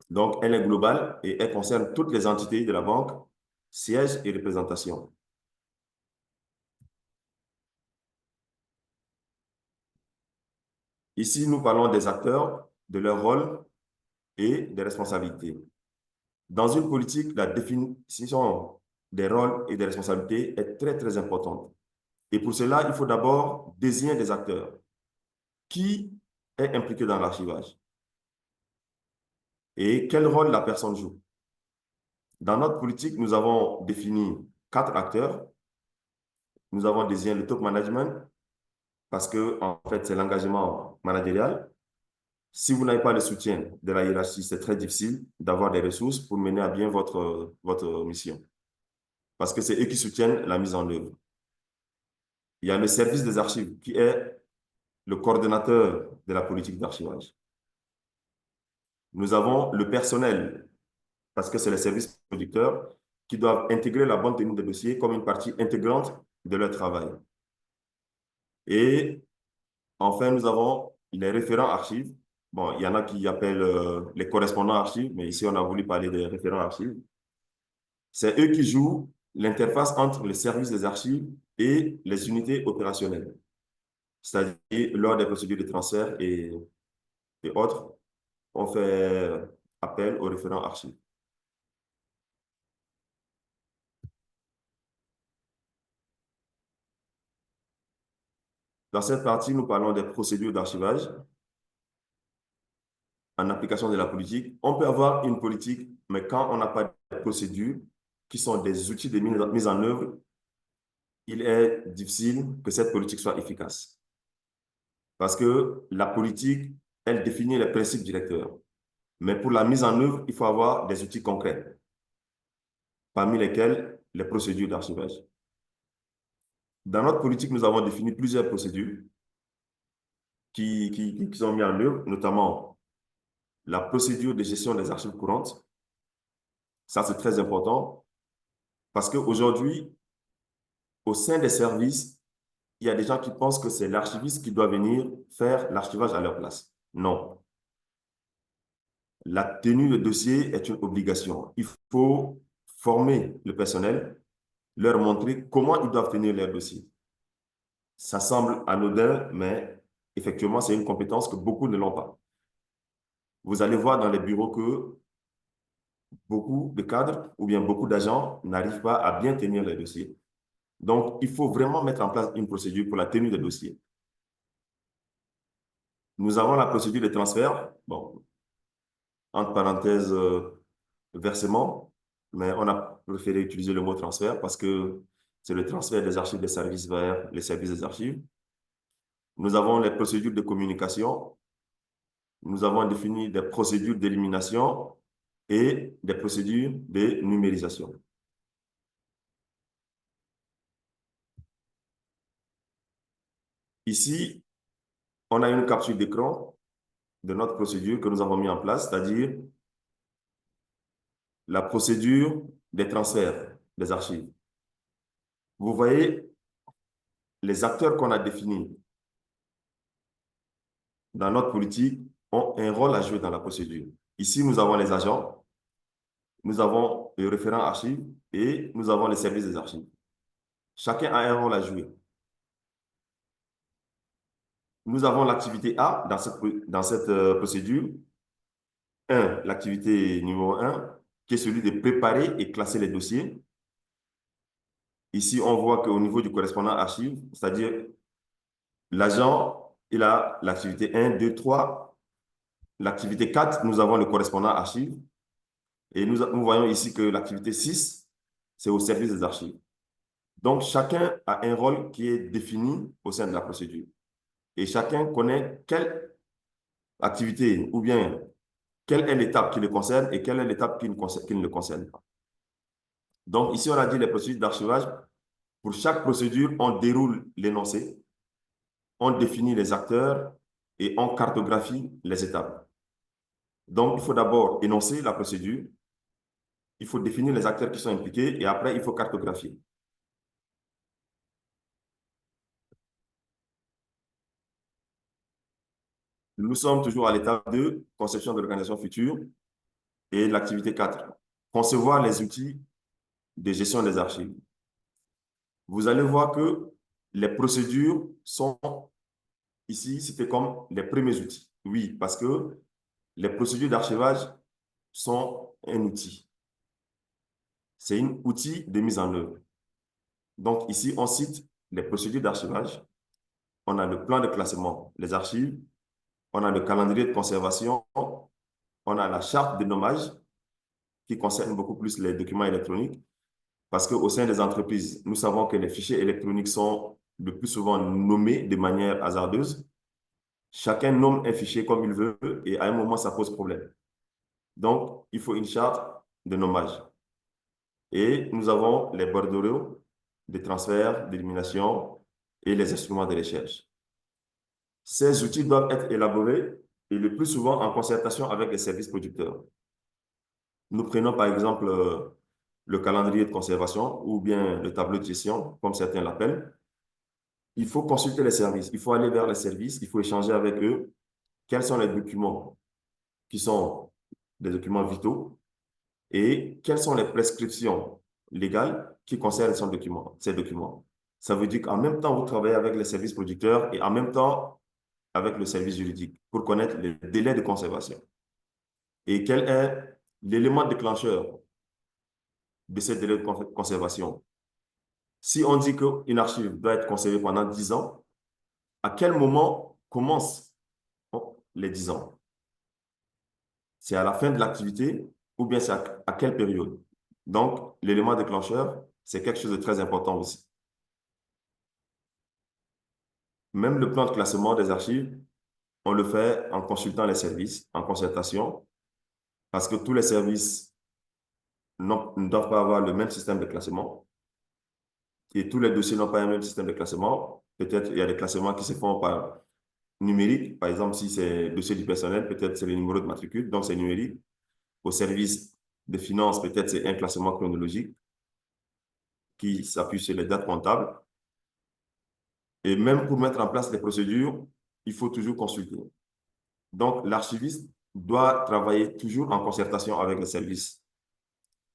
Speaker 1: Donc, elle est globale et elle concerne toutes les entités de la banque, siège et représentation. Ici, nous parlons des acteurs, de leur rôle et des responsabilités. Dans une politique, la définition des rôles et des responsabilités est très, très importante. Et pour cela, il faut d'abord désigner des acteurs. Qui est impliqué dans l'archivage et quel rôle la personne joue. Dans notre politique, nous avons défini 4 acteurs. Nous avons désigné le top management parce que, en fait, c'est l'engagement managérial. Si vous n'avez pas le soutien de la hiérarchie, c'est très difficile d'avoir des ressources pour mener à bien votre mission. Parce que c'est eux qui soutiennent la mise en œuvre. Il y a le service des archives qui est le coordonnateur de la politique d'archivage. Nous avons le personnel, parce que c'est les services producteurs qui doivent intégrer la bonne tenue des dossiers comme une partie intégrante de leur travail. Et enfin, nous avons les référents archives. Bon, il y en a qui appellent les correspondants archives, mais ici, on a voulu parler des référents archives. C'est eux qui jouent l'interface entre le service des archives et les unités opérationnelles, c'est-à-dire lors des procédures de transfert et autres, on fait appel aux référents archives. Dans cette partie, nous parlons des procédures d'archivage en application de la politique. On peut avoir une politique, mais quand on n'a pas de procédures qui sont des outils de mise en œuvre, il est difficile que cette politique soit efficace. Parce que la politique, elle définit les principes directeurs. Mais pour la mise en œuvre, il faut avoir des outils concrets, parmi lesquels les procédures d'archivage. Dans notre politique, nous avons défini plusieurs procédures qui sont mises en œuvre, notamment la procédure de gestion des archives courantes. Ça, c'est très important parce qu'aujourd'hui, au sein des services, il y a des gens qui pensent que c'est l'archiviste qui doit venir faire l'archivage à leur place. Non. La tenue de dossier est une obligation. Il faut former le personnel, leur montrer comment ils doivent tenir leur dossier. Ça semble anodin, mais effectivement, c'est une compétence que beaucoup ne l'ont pas. Vous allez voir dans les bureaux que beaucoup de cadres ou bien beaucoup d'agents n'arrivent pas à bien tenir les dossiers. Donc, il faut vraiment mettre en place une procédure pour la tenue des dossiers. Nous avons la procédure de transfert, bon, entre parenthèses, versement, mais on a préféré utiliser le mot transfert parce que c'est le transfert des archives des services vers les services des archives. Nous avons les procédures de communication. Nous avons défini des procédures d'élimination et des procédures de numérisation. Ici, on a une capture d'écran de notre procédure que nous avons mis en place, c'est-à-dire la procédure des transferts des archives. Vous voyez les acteurs qu'on a définis dans notre politique ont un rôle à jouer dans la procédure. Ici, nous avons les agents, nous avons les référents archives et nous avons les services des archives. Chacun a un rôle à jouer. Nous avons l'activité A dans cette procédure. L'activité numéro 1, qui est celui de préparer et classer les dossiers. Ici, on voit qu'au niveau du correspondant archive, c'est-à-dire l'agent, il a l'activité 1, 2, 3. L'activité 4, nous avons le correspondant archive. Et nous voyons ici que l'activité 6, c'est au service des archives. Donc, chacun a un rôle qui est défini au sein de la procédure. Et chacun connaît quelle activité ou bien quelle est l'étape qui le concerne et quelle est l'étape qui ne le concerne pas. Donc, ici, on a dit les procédures d'archivage. Pour chaque procédure, on déroule l'énoncé, on définit les acteurs et on cartographie les étapes. Donc, il faut d'abord énoncer la procédure, il faut définir les acteurs qui sont impliqués et après, il faut cartographier. Nous sommes toujours à l'étape 2, conception de l'organisation future, et l'activité 4, concevoir les outils de gestion des archives. Vous allez voir que les procédures sont ici citées comme les premiers outils. Oui, parce que les procédures d'archivage sont un outil. C'est un outil de mise en œuvre. Donc ici, on cite les procédures d'archivage. On a le plan de classement, les archives, on a le calendrier de conservation, on a la charte de nommage qui concerne beaucoup plus les documents électroniques parce qu'au sein des entreprises, nous savons que les fichiers électroniques sont le plus souvent nommés de manière hasardeuse. Chacun nomme un fichier comme il veut et à un moment, ça pose problème. Donc, il faut une charte de nommage. Et nous avons les bordereaux de transfert, d'élimination et les instruments de recherche. Ces outils doivent être élaborés et le plus souvent en concertation avec les services producteurs. Nous prenons par exemple le calendrier de conservation ou bien le tableau de gestion, comme certains l'appellent. Il faut consulter les services, il faut aller vers les services, il faut échanger avec eux. Quels sont les documents qui sont des documents vitaux et quelles sont les prescriptions légales qui concernent ces documents. Ça veut dire qu'en même temps, vous travaillez avec les services producteurs et en même temps avec le service juridique pour connaître les délais de conservation. Et quel est l'élément déclencheur de ces délais de conservation? Si on dit qu'une archive doit être conservée pendant 10 ans, à quel moment commencent les 10 ans? C'est à la fin de l'activité ou bien c'est à quelle période? Donc, l'élément déclencheur, c'est quelque chose de très important aussi. Même le plan de classement des archives, on le fait en consultant les services, en concertation, parce que tous les services ne doivent pas avoir le même système de classement et tous les dossiers n'ont pas un même système de classement. Peut-être il y a des classements qui se font par numérique. Par exemple, si c'est le dossier du personnel, peut-être c'est le numéro de matricule, donc c'est numérique. Au service des finances, peut-être c'est un classement chronologique qui s'appuie sur les dates comptables. Et même pour mettre en place les procédures, il faut toujours consulter. Donc, l'archiviste doit travailler toujours en concertation avec les services.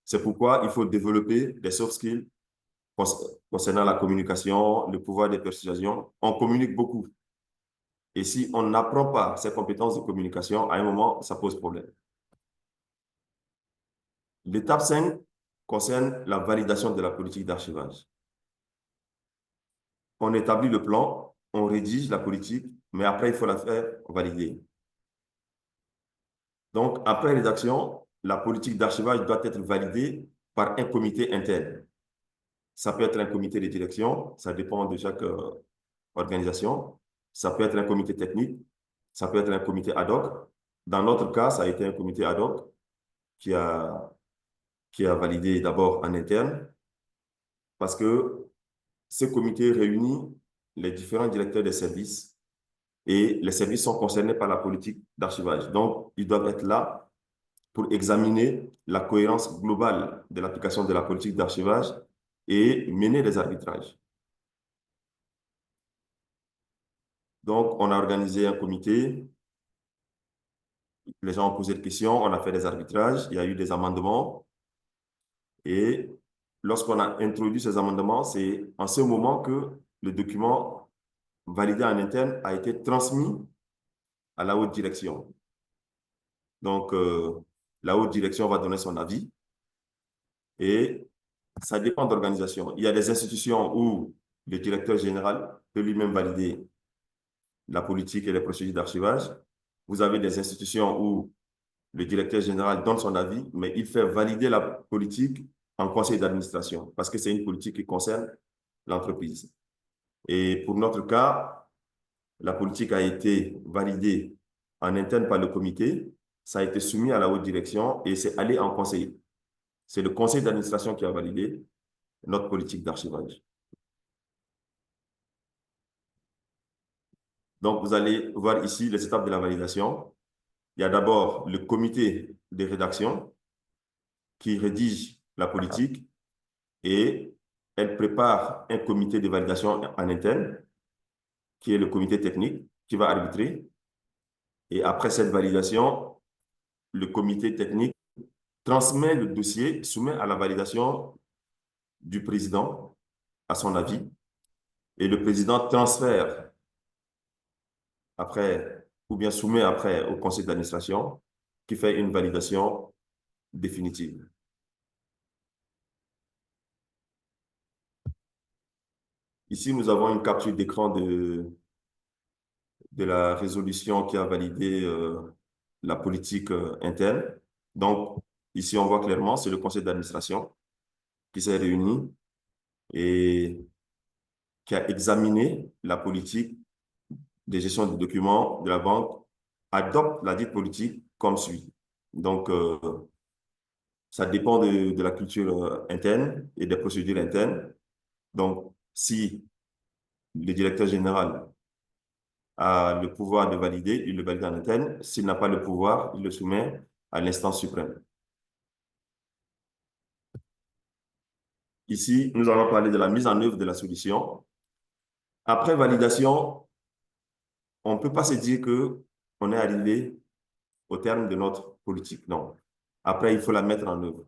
Speaker 1: C'est pourquoi il faut développer des soft skills concernant la communication, le pouvoir de persuasion. On communique beaucoup. Et si on n'apprend pas ces compétences de communication, à un moment, ça pose problème. L'étape 5 concerne la validation de la politique d'archivage. On établit le plan, on rédige la politique, mais après, il faut la faire valider. Donc, après rédaction, la politique d'archivage doit être validée par un comité interne. Ça peut être un comité de direction, ça dépend de chaque organisation. Ça peut être un comité technique, ça peut être un comité ad hoc. Dans notre cas, ça a été un comité ad hoc qui a, qui a validé d'abord en interne parce que ce comité réunit les différents directeurs des services et les services sont concernés par la politique d'archivage. Donc, ils doivent être là pour examiner la cohérence globale de l'application de la politique d'archivage et mener des arbitrages. Donc, on a organisé un comité, les gens ont posé des questions, on a fait des arbitrages, il y a eu des amendements et lorsqu'on a introduit ces amendements, c'est en ce moment que le document validé en interne a été transmis à la haute direction. Donc, la haute direction va donner son avis et ça dépend d'organisation. Il y a des institutions où le directeur général peut lui-même valider la politique et les procédures d'archivage. Vous avez des institutions où le directeur général donne son avis, mais il fait valider la politique en conseil d'administration parce que c'est une politique qui concerne l'entreprise. Et pour notre cas, la politique a été validée en interne par le comité, ça a été soumis à la haute direction et c'est allé en conseil. C'est le conseil d'administration qui a validé notre politique d'archivage. Donc, vous allez voir ici les étapes de la validation. Il y a d'abord le comité de rédaction qui rédige la politique et elle prépare un comité de validation en interne, qui est le comité technique, qui va arbitrer. Et après cette validation, le comité technique transmet le dossier, soumet à la validation du président, à son avis, et le président transfère après, ou bien soumet après au conseil d'administration, qui fait une validation définitive. Ici, nous avons une capture d'écran de la résolution qui a validé la politique interne. Donc, ici, on voit clairement, c'est le conseil d'administration qui s'est réuni et qui a examiné la politique de gestion des documents de la banque, adopte la dite politique comme suit. Donc, ça dépend de la culture interne et des procédures internes. Donc, si le directeur général a le pouvoir de valider, il le valide en interne. S'il n'a pas le pouvoir, il le soumet à l'instance suprême. Ici, nous allons parler de la mise en œuvre de la solution. Après validation, on ne peut pas se dire qu'on est arrivé au terme de notre politique. Non. Après, il faut la mettre en œuvre.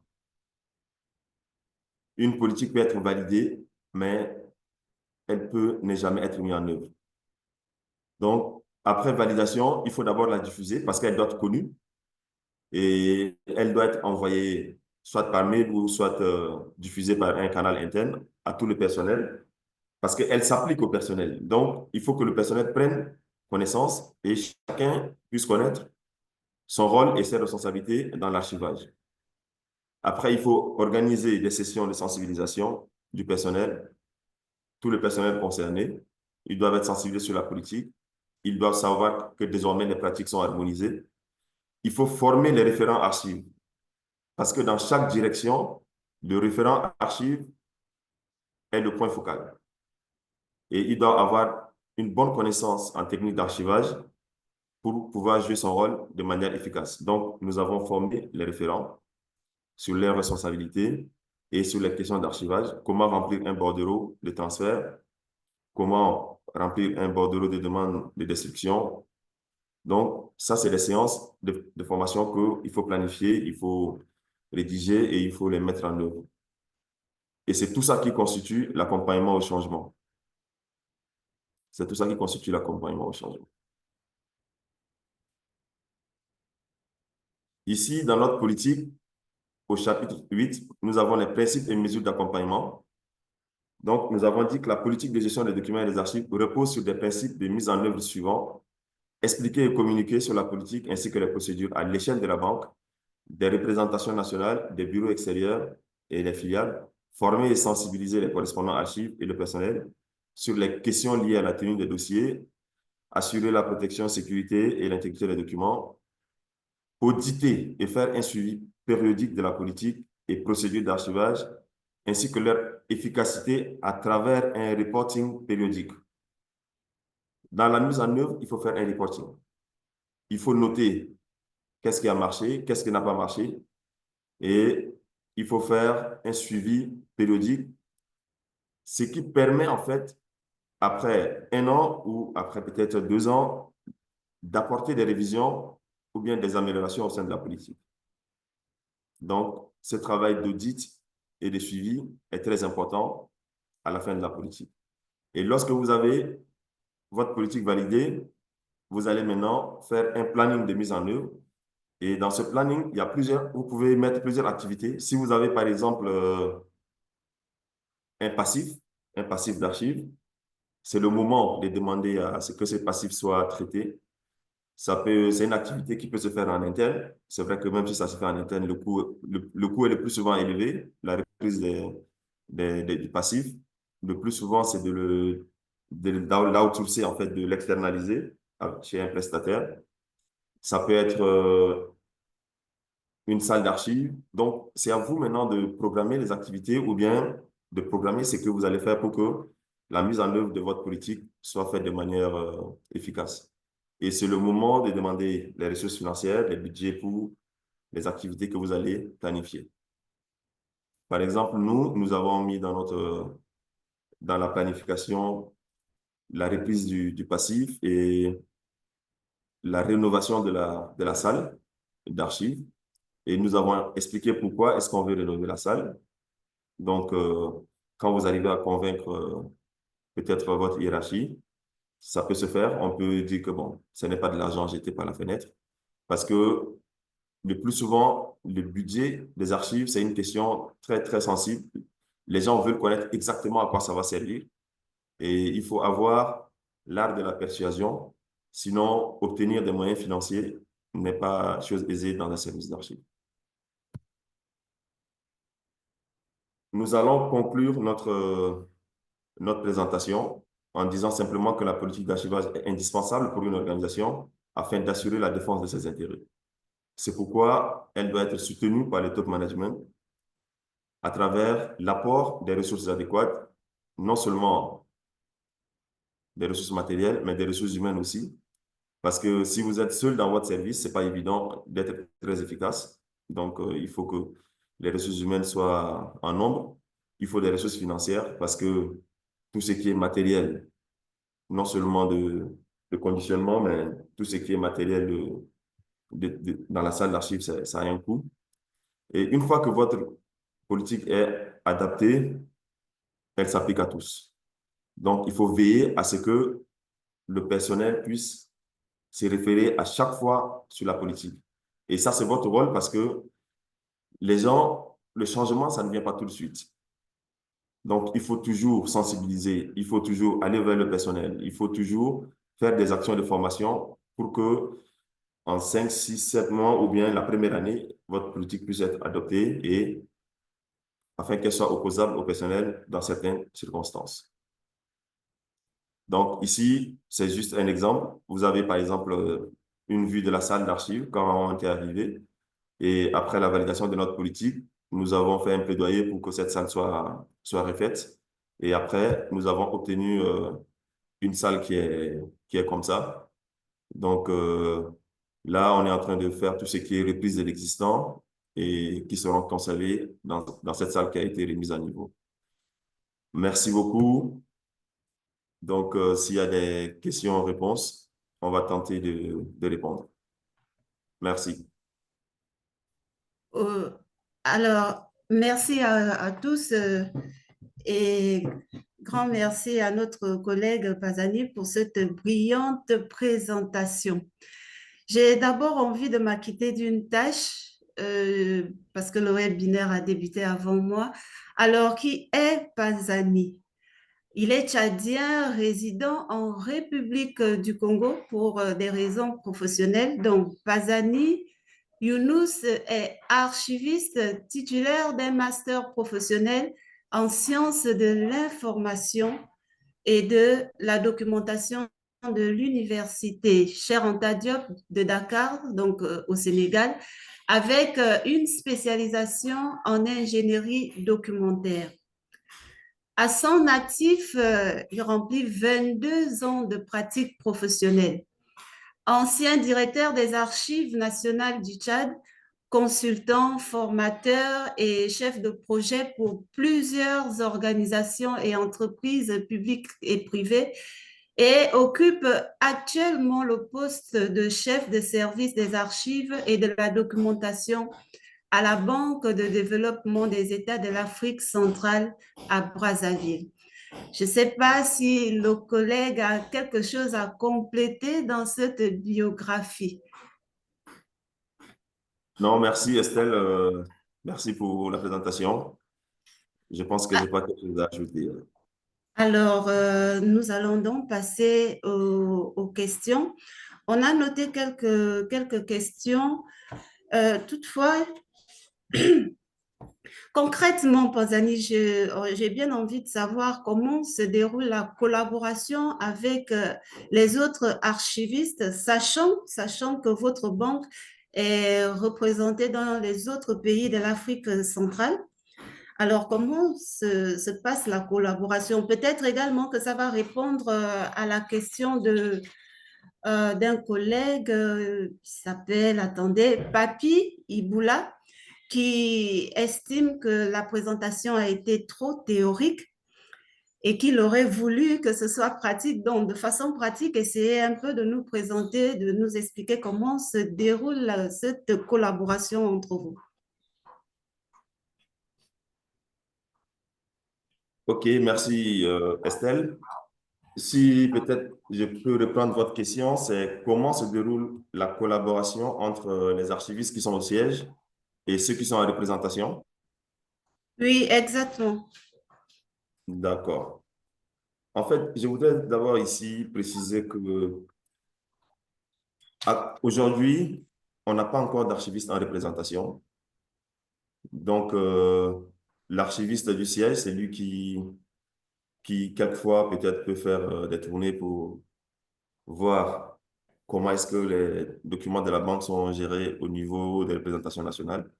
Speaker 1: Une politique peut être validée, mais elle peut ne jamais être mise en œuvre. Donc, après validation, il faut d'abord la diffuser parce qu'elle doit être connue et elle doit être envoyée soit par mail ou soit diffusée par un canal interne à tout le personnel parce qu'elle s'applique au personnel. Donc, il faut que le personnel prenne connaissance et chacun puisse connaître son rôle et ses responsabilités dans l'archivage. Après, il faut organiser des sessions de sensibilisation du personnel, tout le personnel concerné. Ils doivent être sensibilisés sur la politique. Ils doivent savoir que désormais les pratiques sont harmonisées. Il faut former les référents archives parce que dans chaque direction, le référent archive est le point focal. Et il doit avoir une bonne connaissance en technique d'archivage pour pouvoir jouer son rôle de manière efficace. Donc, nous avons formé les référents sur leurs responsabilités et sur les questions d'archivage, comment remplir un bordereau de transfert, comment remplir un bordereau de demande de destruction. Donc, ça, c'est des séances de formation qu'il faut planifier, il faut rédiger et il faut les mettre en œuvre. Et c'est tout ça qui constitue l'accompagnement au changement. C'est tout ça qui constitue l'accompagnement au changement. Ici, dans notre politique, au chapitre 8, nous avons les principes et mesures d'accompagnement. Donc, nous avons dit que la politique de gestion des documents et des archives repose sur des principes de mise en œuvre suivants: expliquer et communiquer sur la politique ainsi que les procédures à l'échelle de la banque, des représentations nationales, des bureaux extérieurs et les filiales, former et sensibiliser les correspondants archives et le personnel sur les questions liées à la tenue des dossiers, assurer la protection, sécurité et l'intégrité des documents, auditer et faire un suivi périodique de la politique et procédures d'archivage, ainsi que leur efficacité à travers un reporting périodique. Dans la mise en œuvre, il faut faire un reporting. Il faut noter qu'est-ce qui a marché, qu'est-ce qui n'a pas marché, et il faut faire un suivi périodique, ce qui permet en fait, après un an ou après peut-être 2 ans, d'apporter des révisions ou bien des améliorations au sein de la politique. Donc, ce travail d'audit et de suivi est très important à la fin de la politique. Et lorsque vous avez votre politique validée, vous allez maintenant faire un planning de mise en œuvre. Et dans ce planning, il y a vous pouvez mettre plusieurs activités. Si vous avez par exemple un passif d'archives, c'est le moment de demander à ce que ce passif soit traité. C'est une activité qui peut se faire en interne. C'est vrai que même si ça se fait en interne, le coût est le plus souvent élevé, la reprise du passif. Le plus souvent, c'est de l'outsourcer, en fait, de l'externaliser chez un prestataire. Ça peut être une salle d'archives. Donc, c'est à vous maintenant de programmer les activités ou bien de programmer ce que vous allez faire pour que la mise en œuvre de votre politique soit faite de manière efficace. Et c'est le moment de demander les ressources financières, les budgets pour les activités que vous allez planifier. Par exemple, nous avons mis dans la planification la reprise du passif et la rénovation de la salle d'archives. Et nous avons expliqué pourquoi est-ce qu'on veut rénover la salle. Donc, quand vous arrivez à convaincre peut-être votre hiérarchie, ça peut se faire. On peut dire que, bon, ce n'est pas de l'argent jeté par la fenêtre. Parce que le plus souvent, le budget des archives, c'est une question très, très sensible. Les gens veulent connaître exactement à quoi ça va servir. Et il faut avoir l'art de la persuasion, Sinon, obtenir des moyens financiers n'est pas chose aisée dans un service d'archives. Nous allons conclure notre présentation en disant simplement que la politique d'archivage est indispensable pour une organisation afin d'assurer la défense de ses intérêts. C'est pourquoi elle doit être soutenue par le top management à travers l'apport des ressources adéquates, non seulement des ressources matérielles, mais des ressources humaines aussi. Parce que si vous êtes seul dans votre service, ce n'est pas évident d'être très efficace. Donc, il faut que les ressources humaines soient en nombre. Il faut des ressources financières parce que tout ce qui est matériel, non seulement de conditionnement, mais tout ce qui est matériel dans la salle d'archives, ça a un coût. Et une fois que votre politique est adaptée, elle s'applique à tous. Donc, il faut veiller à ce que le personnel puisse se référer à chaque fois sur la politique. Et ça, c'est votre rôle parce que les gens, le changement, ça ne vient pas tout de suite. Donc, il faut toujours sensibiliser, il faut toujours aller vers le personnel, il faut toujours faire des actions de formation pour que en 5, 6, 7 mois ou bien la première année, votre politique puisse être adoptée et afin qu'elle soit opposable au personnel dans certaines circonstances. Donc ici, c'est juste un exemple. Vous avez par exemple une vue de la salle d'archives quand on était arrivé et après la validation de notre politique, nous avons fait un plaidoyer pour que cette salle soit refaite et après, nous avons obtenu une salle qui est comme ça. Donc là, on est en train de faire tout ce qui est reprise de l'existant et qui seront conservés dans cette salle qui a été remise à niveau. Merci beaucoup. Donc, s'il y a des questions-réponses, on va tenter de répondre. Merci.
Speaker 2: Euh, alors, merci à tous et grand merci à notre collègue Pazani pour cette brillante présentation. J'ai d'abord envie de m'acquitter d'une tâche parce que le webinaire a débuté avant moi. Alors, qui est Pazani? Il est tchadien résident en République du Congo pour des raisons professionnelles. Donc, Pazani Younous est archiviste titulaire d'un master professionnel en sciences de l'information et de la documentation de l'université Cheikh Anta Diop de Dakar, donc au Sénégal, avec une spécialisation en ingénierie documentaire. À son actif, il remplit 22 ans de pratique professionnelle. Ancien directeur des Archives nationales du Tchad, consultant, formateur et chef de projet pour plusieurs organisations et entreprises publiques et privées, et occupe actuellement le poste de chef de service des archives et de la documentation à la Banque de développement des États de l'Afrique centrale à Brazzaville. Je ne sais pas si le collègue a quelque chose à compléter dans cette biographie.
Speaker 1: Non, merci Estelle. Merci pour la présentation. Je pense que je n'ai pas quelque chose à ajouter.
Speaker 2: Alors, nous allons donc passer aux questions. On a noté quelques questions. Toutefois, concrètement, Panzani, j'ai bien envie de savoir comment se déroule la collaboration avec les autres archivistes, sachant que votre banque est représentée dans les autres pays de l'Afrique centrale. Alors, comment se passe la collaboration? Peut-être également que ça va répondre à la question d'un collègue qui s'appelle, attendez, Papi Iboula, qui estime que la présentation a été trop théorique et qu'il aurait voulu que ce soit pratique. Donc, de façon pratique, essayer un peu de nous présenter, de nous expliquer comment se déroule cette collaboration entre vous.
Speaker 1: OK, merci Estelle. Si peut-être je peux reprendre votre question, c'est comment se déroule la collaboration entre les archivistes qui sont au siège et ceux qui sont en représentation?
Speaker 2: Oui, exactement.
Speaker 1: D'accord. En fait, je voudrais d'abord ici préciser que Aujourd'hui, on n'a pas encore d'archiviste en représentation. Donc, l'archiviste du siège, c'est lui qui quelquefois, peut-être, peut faire des tournées pour voir comment est-ce que les documents de la banque sont gérés au niveau des représentations nationales.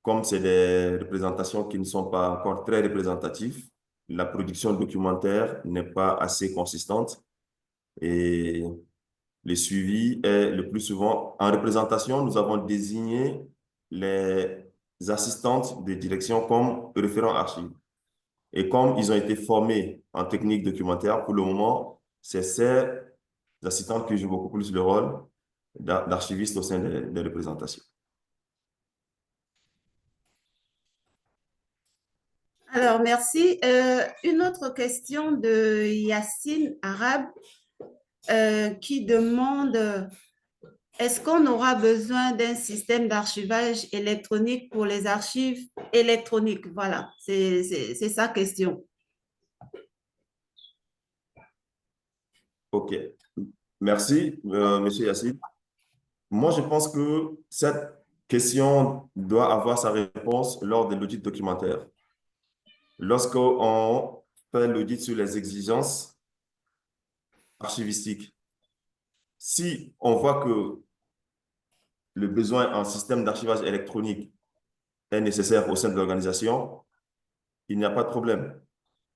Speaker 1: Comme c'est des représentations qui ne sont pas encore très représentatives, la production documentaire n'est pas assez consistante et le suivi est le plus souvent en représentation. Nous avons désigné les assistantes de direction comme référents archives. Et comme ils ont été formés en technique documentaire, pour le moment, c'est ces assistantes qui jouent beaucoup plus le rôle d'archiviste au sein des représentations.
Speaker 2: Alors, merci. Une autre question de Yacine Arabe qui demande, est-ce qu'on aura besoin d'un système d'archivage électronique pour les archives électroniques? Voilà, c'est sa question.
Speaker 1: OK. Merci, Monsieur Yassine. Moi, je pense que cette question doit avoir sa réponse lors de l'audit documentaire. Lorsqu'on fait l'audit sur les exigences archivistiques, si on voit que le besoin en système d'archivage électronique est nécessaire au sein de l'organisation, il n'y a pas de problème.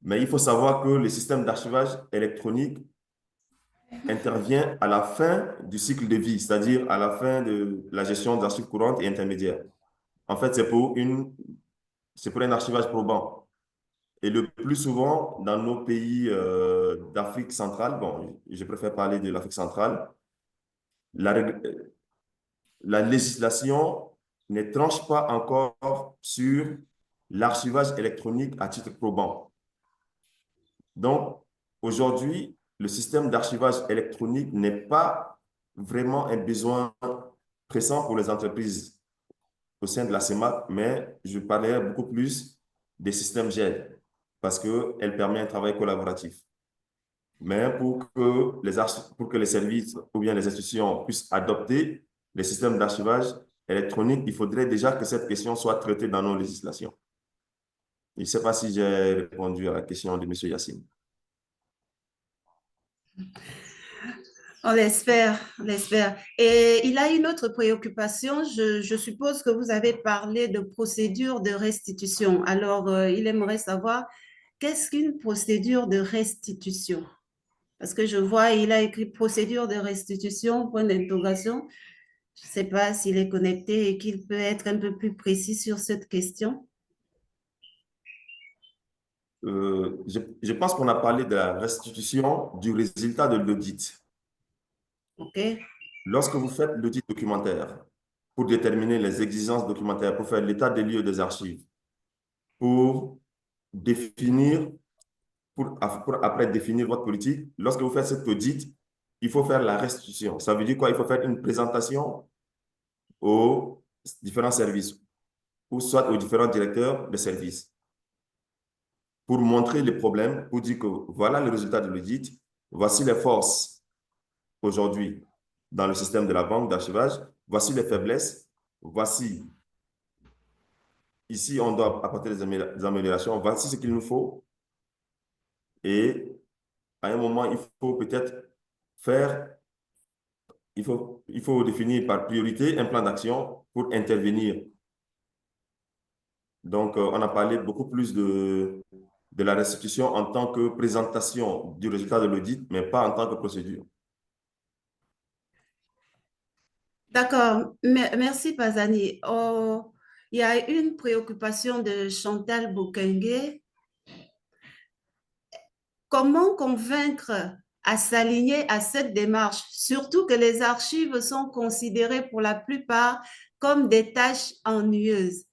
Speaker 1: Mais il faut savoir que le système d'archivage électronique intervient à la fin du cycle de vie, c'est-à-dire à la fin de la gestion d'archives courantes et intermédiaires. En fait, c'est pour un archivage probant. Et le plus souvent, dans nos pays d'Afrique centrale, bon, je préfère parler de l'Afrique centrale, la, la législation ne tranche pas encore sur l'archivage électronique à titre probant. Donc, aujourd'hui, le système d'archivage électronique n'est pas vraiment un besoin pressant pour les entreprises au sein de la CEMAC, mais je parlerai beaucoup plus des systèmes GED parce qu'elle permet un travail collaboratif. Mais pour que les services ou bien les institutions puissent adopter les systèmes d'archivage électronique, il faudrait déjà que cette question soit traitée dans nos législations. Je ne sais pas si j'ai répondu à la question de M. Yassine.
Speaker 2: On l'espère, on l'espère. Et il a une autre préoccupation. Je suppose que vous avez parlé de procédure de restitution. Alors, il aimerait savoir qu'est-ce qu'une procédure de restitution? Parce que je vois, il a écrit procédure de restitution, point d'interrogation. Je ne sais pas s'il est connecté et qu'il peut être un peu plus précis sur cette question.
Speaker 1: Je pense qu'on a parlé de la restitution du résultat de l'audit.
Speaker 2: OK?
Speaker 1: Lorsque vous faites l'audit documentaire pour déterminer les exigences documentaires, pour faire l'état des lieux des archives, pour définir, pour après définir votre politique, lorsque vous faites cet audit, il faut faire la restitution. Ça veut dire quoi? Il faut faire une présentation aux différents services, ou soit aux différents directeurs de services, pour montrer les problèmes, pour dire que voilà le résultat de l'audit, voici les forces aujourd'hui dans le système de la banque d'archivage, voici les faiblesses, voici, ici on doit apporter des améliorations, voici ce qu'il nous faut. Et à un moment, il faut peut-être faire, il faut définir par priorité un plan d'action pour intervenir. Donc, on a parlé beaucoup plus de la restitution en tant que présentation du résultat de l'audit, mais pas en tant que procédure.
Speaker 2: D'accord. Merci, Pazani. Oh, il y a une préoccupation de Chantal Bokengue. Comment convaincre à s'aligner à cette démarche, surtout que les archives sont considérées pour la plupart comme des tâches ennuyeuses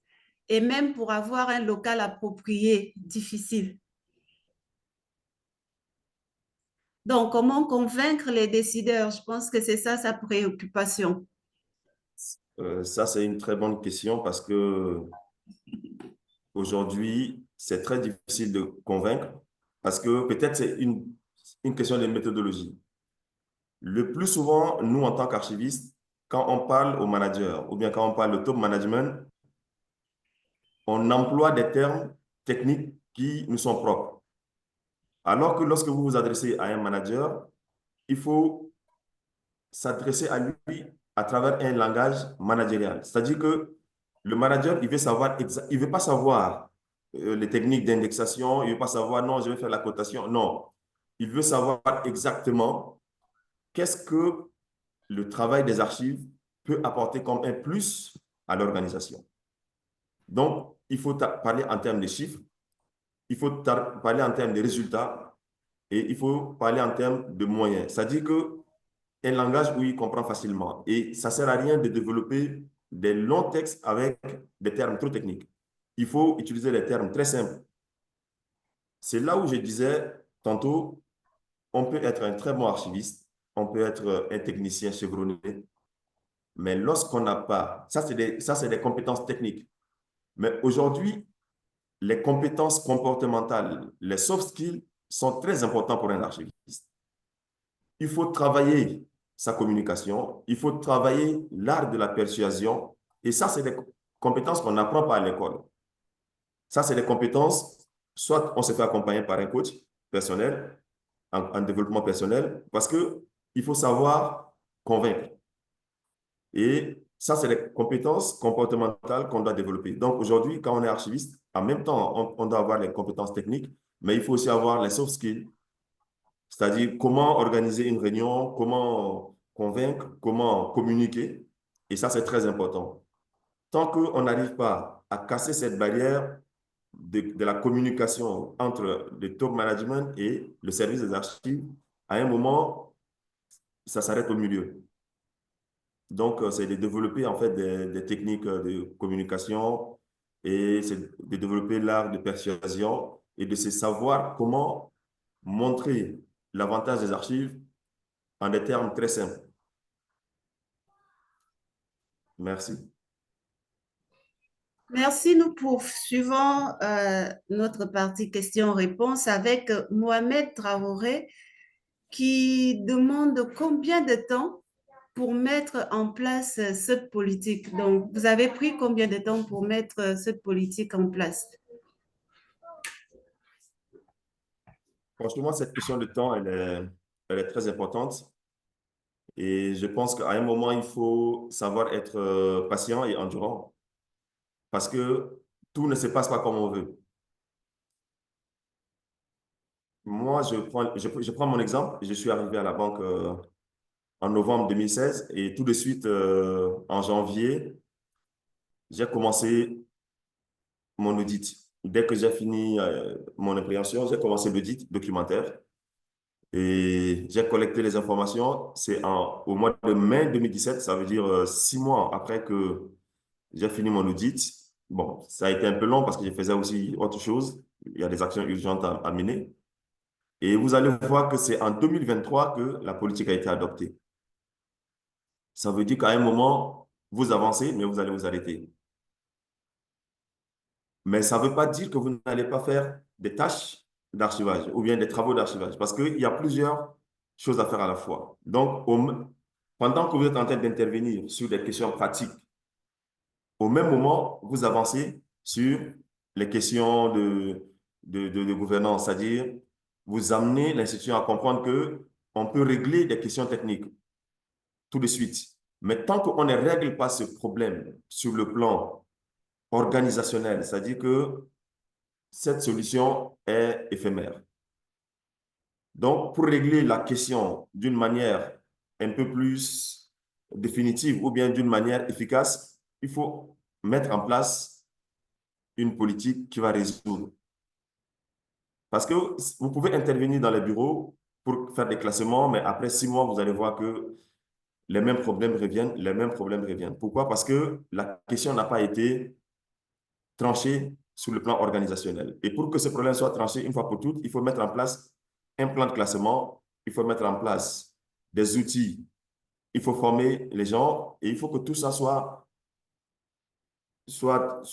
Speaker 2: et même pour avoir un local approprié, difficile. Donc, comment convaincre les décideurs? Je pense que c'est ça sa préoccupation.
Speaker 1: Ça, c'est une très bonne question parce que aujourd'hui, c'est très difficile de convaincre parce que peut-être c'est une question de méthodologie. Le plus souvent, nous, en tant qu'archivistes, quand on parle aux managers ou bien quand on parle de top management, on emploie des termes techniques qui nous sont propres. Alors que lorsque vous vous adressez à un manager, il faut s'adresser à lui à travers un langage managérial. C'est-à-dire que le manager, il veut pas savoir les techniques d'indexation, il veut pas savoir, non, je vais faire la cotation. Non, il veut savoir exactement qu'est-ce que le travail des archives peut apporter comme un plus à l'organisation. Donc, il faut parler en termes de chiffres, il faut parler en termes de résultats et il faut parler en termes de moyens. C'est-à-dire que un langage où il comprend facilement. Et ça ne sert à rien de développer des longs textes avec des termes trop techniques. Il faut utiliser des termes très simples. C'est là où je disais tantôt, on peut être un très bon archiviste, on peut être un technicien chevronné, mais lorsqu'on n'a pas, ça c'est des compétences techniques. Mais aujourd'hui, les compétences comportementales, les soft skills sont très importants pour un archiviste. Il faut travailler sa communication, il faut travailler l'art de la persuasion. Et ça, c'est des compétences qu'on n'apprend pas à l'école. Ça, c'est des compétences, soit on se fait accompagner par un coach personnel, en développement personnel, parce qu'il faut savoir convaincre. Et ça, c'est des compétences comportementales qu'on doit développer. Donc aujourd'hui, quand on est archiviste, en même temps, on doit avoir les compétences techniques, mais il faut aussi avoir les soft skills, c'est-à-dire comment organiser une réunion, comment convaincre, comment communiquer. Et ça, c'est très important. Tant qu'on n'arrive pas à casser cette barrière de la communication entre le top management et le service des archives, à un moment, ça s'arrête au milieu. Donc, c'est de développer en fait des techniques de communication et c'est de développer l'art de persuasion et de se savoir comment montrer l'avantage des archives en des termes très simples. Merci.
Speaker 2: Merci. Nous poursuivons notre partie questions-réponses avec Mohamed Traoré qui demande combien de temps pour mettre en place cette politique. Donc, vous avez pris combien de temps pour mettre cette politique en place?
Speaker 1: Franchement, cette question de temps, elle est très importante. Et je pense qu'à un moment, il faut savoir être patient et endurant parce que tout ne se passe pas comme on veut. Moi, je prends mon exemple. Je suis arrivé à la banque en novembre 2016 et tout de suite, en janvier, j'ai commencé mon audit. Dès que j'ai fini mon appréhension, j'ai commencé l'audit documentaire et j'ai collecté les informations. Au mois de mai 2017, ça veut dire 6 mois après que j'ai fini mon audit. Bon, ça a été un peu long parce que je faisais aussi autre chose. Il y a des actions urgentes à mener. Et vous allez voir que c'est en 2023 que la politique a été adoptée. Ça veut dire qu'à un moment, vous avancez, mais vous allez vous arrêter. Mais ça ne veut pas dire que vous n'allez pas faire des tâches d'archivage ou bien des travaux d'archivage parce qu'il y a plusieurs choses à faire à la fois. Donc, pendant que vous êtes en train d'intervenir sur des questions pratiques, au même moment, vous avancez sur les questions de gouvernance, c'est-à-dire vous amenez l'institution à comprendre que on peut régler des questions techniques tout de suite. Mais tant qu'on ne règle pas ce problème sur le plan organisationnel, c'est-à-dire que cette solution est éphémère. Donc, pour régler la question d'une manière un peu plus définitive ou bien d'une manière efficace, il faut mettre en place une politique qui va résoudre. Parce que vous pouvez intervenir dans les bureaux pour faire des classements, mais après 6 mois, vous allez voir que les mêmes problèmes reviennent, les mêmes problèmes reviennent. Pourquoi? Parce que la question n'a pas été tranchée sur le plan organisationnel. Et pour que ce problème soit tranché une fois pour toutes, il faut mettre en place un plan de classement, il faut mettre en place des outils, il faut former les gens et il faut que tout ça soit, soit,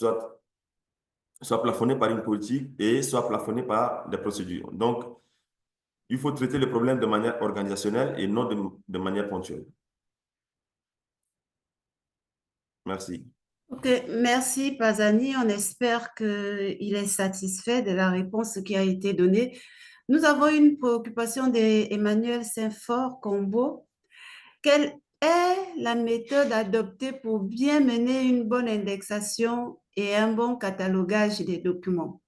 Speaker 1: soit plafonné par une politique et soit plafonné par des procédures. Donc, Il faut traiter le problème de manière organisationnelle et non de manière ponctuelle. Merci.
Speaker 2: Ok, merci Pazani. On espère qu'il est satisfait de la réponse qui a été donnée. Nous avons une préoccupation d'Emmanuel Saint-Fort-Combo. Quelle est la méthode adoptée pour bien mener une bonne indexation et un bon catalogage des documents?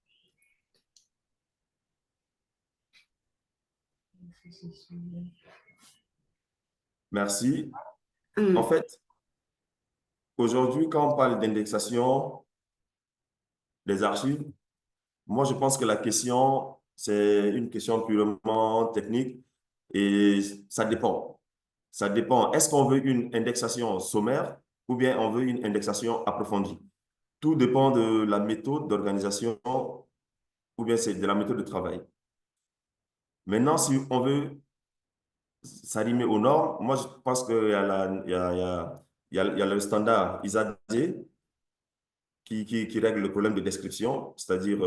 Speaker 1: Merci. En
Speaker 2: Hmm.
Speaker 1: fait, aujourd'hui, quand on parle d'indexation des archives, moi, je pense que la question, c'est une question purement technique et ça dépend. Ça dépend. Est-ce qu'on veut une indexation sommaire ou bien on veut une indexation approfondie? Tout dépend de la méthode d'organisation ou bien c'est de la méthode de travail. Maintenant, si on veut s'arrimer aux normes, moi, je pense qu'il y a, il y a le standard ISAD qui règle le problème de description, c'est-à-dire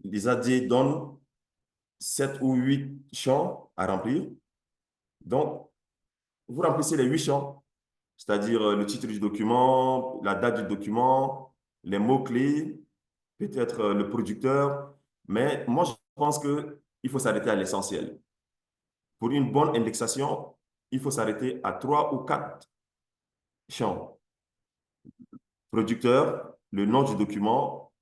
Speaker 1: l'ISAD donne 7 ou 8 champs à remplir. Donc, vous remplissez les 8 champs, c'est-à-dire le titre du document, la date du document, les mots-clés, peut-être le producteur. Mais moi, je pense qu'il faut s'arrêter à l'essentiel. Pour une bonne indexation, il faut s'arrêter à 3 ou 4 champs. Producteur, le nom du document,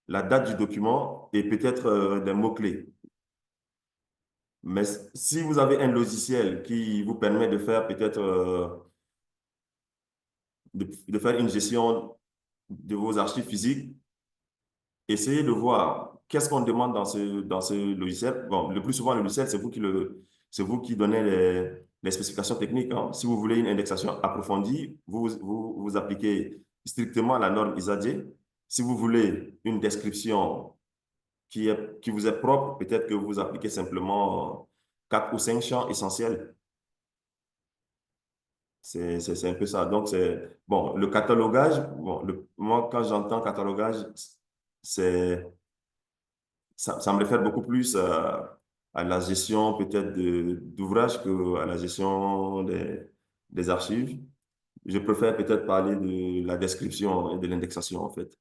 Speaker 1: la date du document et peut-être des mots-clés. Mais si vous avez un logiciel qui vous permet de faire peut-être de faire une gestion de vos archives physiques, essayez de voir qu'est-ce qu'on demande dans ce logiciel. Bon, le plus souvent, le logiciel, c'est vous qui donnez les spécifications techniques, hein. Si vous voulez une indexation approfondie, vous appliquez strictement la norme ISAD. Si vous voulez une description qui vous est propre, peut-être que vous appliquez simplement 4 ou 5 champs essentiels. C'est un peu ça. Donc, c'est bon, le catalogage, bon, moi, quand j'entends catalogage, c'est, ça me réfère beaucoup plus à la gestion peut-être d'ouvrages qu'à la gestion des archives. Je préfère peut-être parler de la description et de l'indexation, en fait.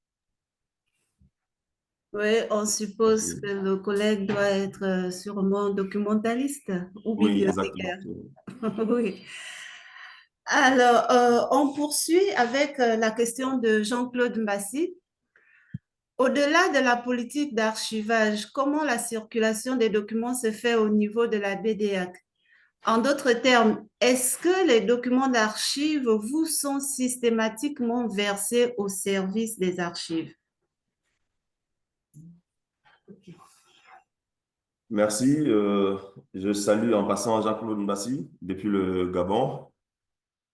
Speaker 2: Oui, on suppose que
Speaker 1: Merci.
Speaker 2: le collègue doit être sûrement documentaliste ou
Speaker 1: Oui, exactement.
Speaker 2: bibliothécaire. Oui. Alors, on poursuit avec la question de Jean-Claude Massy. Au-delà de la politique d'archivage, comment la circulation des documents se fait au niveau de la BDAC? En d'autres termes, est-ce que les documents d'archives vous sont systématiquement versés au service des archives?
Speaker 1: Merci. Je salue en passant Jean-Claude Mbassi depuis le Gabon.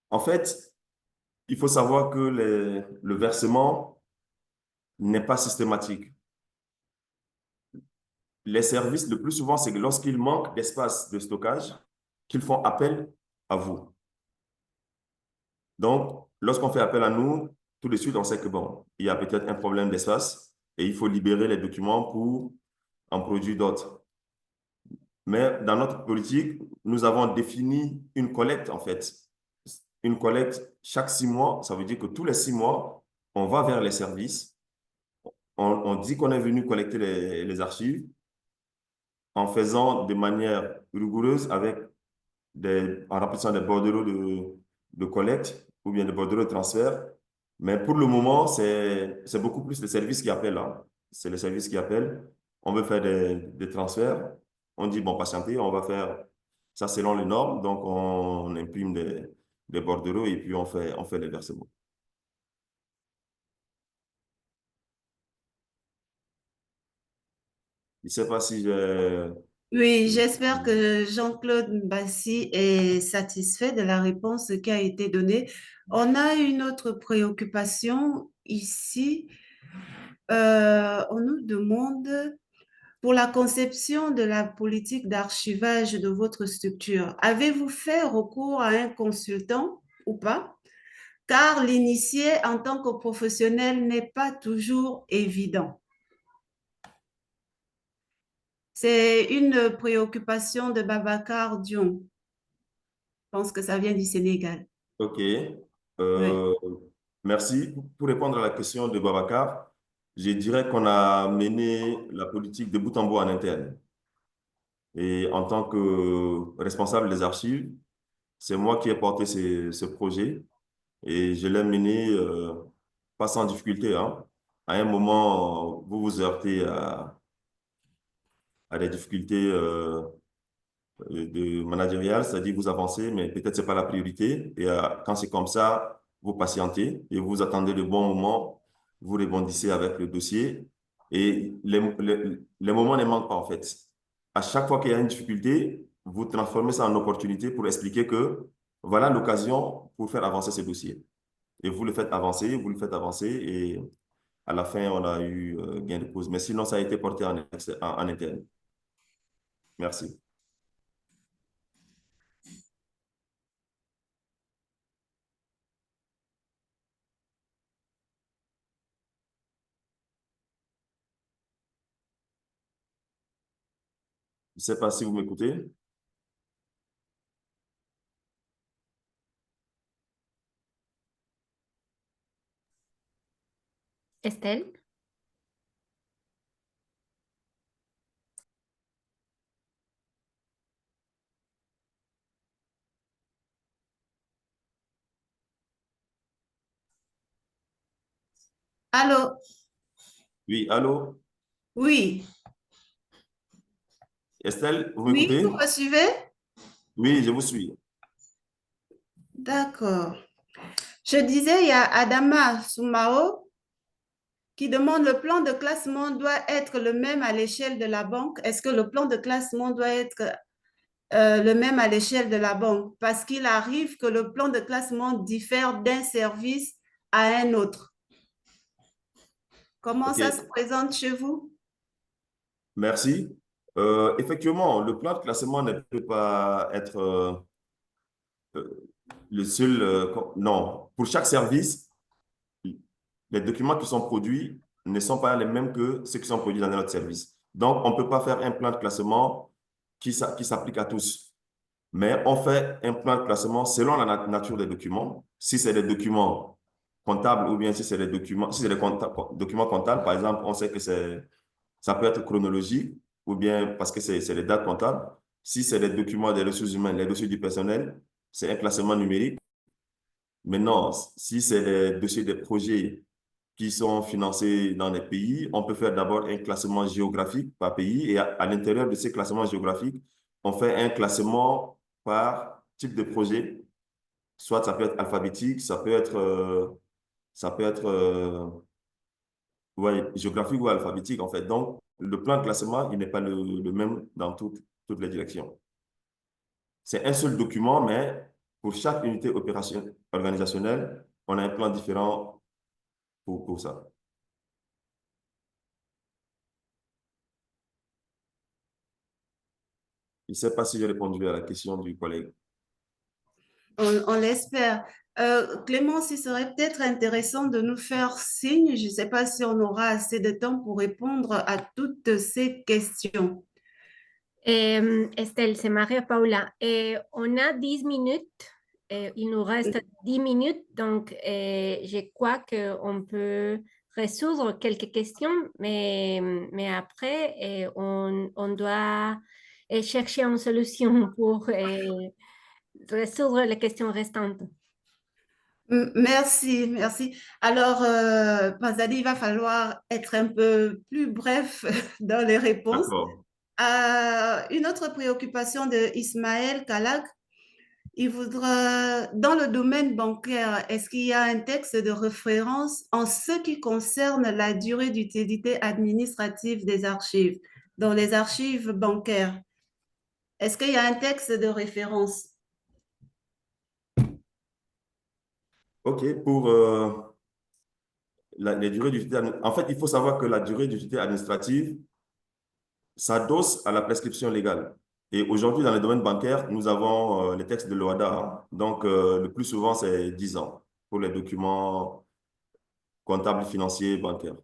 Speaker 1: En fait, il faut savoir que le versement n'est pas systématique. Les services, le plus souvent, c'est que lorsqu'il manque d'espace de stockage, qu'ils font appel à vous. Donc, lorsqu'on fait appel à nous, tout de suite, on sait que bon, il y a peut-être un problème d'espace et il faut libérer les documents pour en produire d'autres. Mais dans notre politique, nous avons défini une collecte, en fait. Une collecte chaque 6 mois, ça veut dire que tous les 6 mois, on va vers les services, on dit qu'on est venu collecter les archives en faisant de manière rigoureuse avec en remplissant des bordereaux de collecte ou bien des bordereaux de transfert. Mais pour le moment, c'est beaucoup plus le service qui appelle, hein. C'est le service qui appelle. On veut faire des transferts. On dit, bon, patientez, on va faire ça selon les normes. Donc, on imprime des bordereaux et puis on fait les versements. Je ne sais pas si j'ai...
Speaker 2: Oui, j'espère que Jean-Claude Mbassi est satisfait de la réponse qui a été donnée. On a une autre préoccupation ici. On nous demande, pour la conception de la politique d'archivage de votre structure, avez-vous fait recours à un consultant ou pas? Car l'initier en tant que professionnel n'est pas toujours évident. C'est une préoccupation de Babacar Dion. Je pense que ça vient du Sénégal.
Speaker 1: OK.
Speaker 2: Oui.
Speaker 1: Euh, Merci. Pour répondre à la question de Babacar, je dirais qu'on a mené la politique de bout en bout en interne. Et en tant que responsable des archives, c'est moi qui ai porté ce projet et je l'ai mené pas sans difficulté, hein. À un moment, vous vous heurtez à des difficultés de managériales, c'est-à-dire vous avancez, mais peut-être c'est pas la priorité. Et quand c'est comme ça, vous patientez et vous attendez le bon moment, vous rebondissez avec le dossier et les moments ne manquent pas en fait. À chaque fois qu'il y a une difficulté, vous transformez ça en opportunité pour expliquer que voilà l'occasion pour faire avancer ce dossier. Et vous le faites avancer, vous le faites avancer et à la fin, on a eu gain de cause. Mais sinon, ça a été porté en interne. Merci. Je ne sais pas si vous m'écoutez.
Speaker 3: Estelle?
Speaker 2: Allô?
Speaker 1: Oui, allô?
Speaker 2: Oui.
Speaker 1: Estelle, vous
Speaker 2: Oui,
Speaker 1: m'écoutez?
Speaker 2: vous me suivez?
Speaker 1: Oui, je vous suis.
Speaker 2: D'accord. Je disais, il y a Adama Soumao qui demande le plan de classement doit être le même à l'échelle de la banque. Est-ce que le plan de classement doit être le même à l'échelle de la banque? Parce qu'il arrive que le plan de classement diffère d'un service à un autre. Comment ça se
Speaker 1: OK,
Speaker 2: présente chez vous?
Speaker 1: merci. Effectivement, le plan de classement ne peut pas être le seul. Non, pour chaque service, les documents qui sont produits ne sont pas les mêmes que ceux qui sont produits dans notre service. Donc, on ne peut pas faire un plan de classement qui s'applique à tous. Mais on fait un plan de classement selon la nature des documents. Si c'est des documents comptables ou bien si c'est des documents, si c'est des documents comptables, par exemple, on sait que ça peut être chronologique ou bien parce que c'est les dates comptables. Si c'est des documents des ressources humaines, les dossiers du personnel, c'est un classement numérique. Maintenant, si c'est des dossiers des projets qui sont financés dans les pays, on peut faire d'abord un classement géographique par pays et à l'intérieur de ces classements géographiques, on fait un classement par type de projet. Soit ça peut être alphabétique, ça peut être ouais, géographique ou alphabétique en fait. Donc, le plan de classement, il n'est pas le même dans toutes les directions. C'est un seul document, mais pour chaque unité organisationnelle, on a un plan différent pour ça. Je ne sais pas si j'ai répondu à la question du collègue.
Speaker 2: On l'espère. Clémence, il serait peut-être intéressant de nous faire signe. Je ne sais pas si on aura assez de temps pour répondre à toutes ces questions.
Speaker 3: Estelle, c'est Maria Paula. On a 10 minutes. Il nous reste 10 minutes. Donc, je crois qu'on peut résoudre quelques questions, mais après, on doit chercher une solution pour résoudre les questions restantes.
Speaker 2: Merci, merci. Alors, Panzadi, il va falloir être un peu plus bref dans les réponses.
Speaker 1: D'accord.
Speaker 2: Une autre préoccupation de Ismaël Kalak, il voudra, dans le domaine bancaire, est-ce qu'il y a un texte de référence en ce qui concerne la durée d'utilité administrative des archives, dans les archives bancaires? Est-ce qu'il y a un texte de référence?
Speaker 1: OK. Pour les durées d'utilité, en fait, il faut savoir que la durée d'utilité administrative s'adosse à la prescription légale. Et aujourd'hui, dans le domaine bancaire, nous avons les textes de l'OHADA, hein. Donc, le plus souvent, c'est 10 ans pour les documents comptables, financiers, bancaires.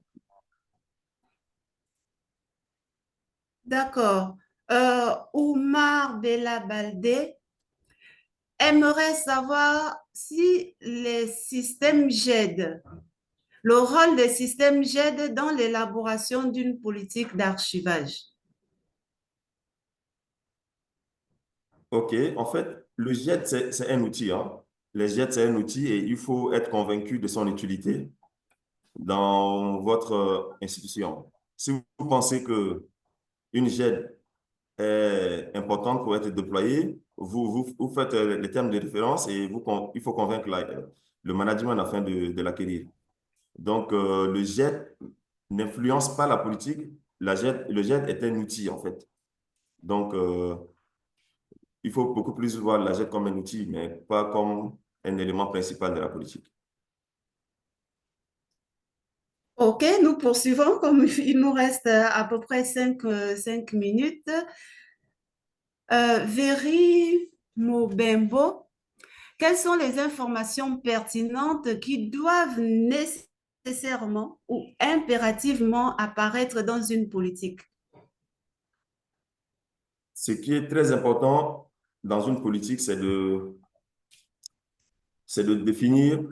Speaker 2: D'accord. Oumar Bella Baldé aimerait savoir si les systèmes GED, le rôle des systèmes GED dans l'élaboration d'une politique d'archivage.
Speaker 1: OK, en fait, le JET, c'est un outil, hein. Le JET, c'est un outil et il faut être convaincu de son utilité dans votre institution. Si vous pensez que une JED est importante pour être déployée, vous faites les termes de référence et il faut convaincre le management afin de l'acquérir. Donc, le JET n'influence pas la politique. Le JET est un outil, en fait. Donc, il faut beaucoup plus voir la JET comme un outil, mais pas comme un élément principal de la politique.
Speaker 2: OK, nous poursuivons comme il nous reste à peu près 5 minutes. Véry Mobembo, quelles sont les informations pertinentes qui doivent nécessairement ou impérativement apparaître dans une politique?
Speaker 1: Ce qui est très important dans une politique, c'est de définir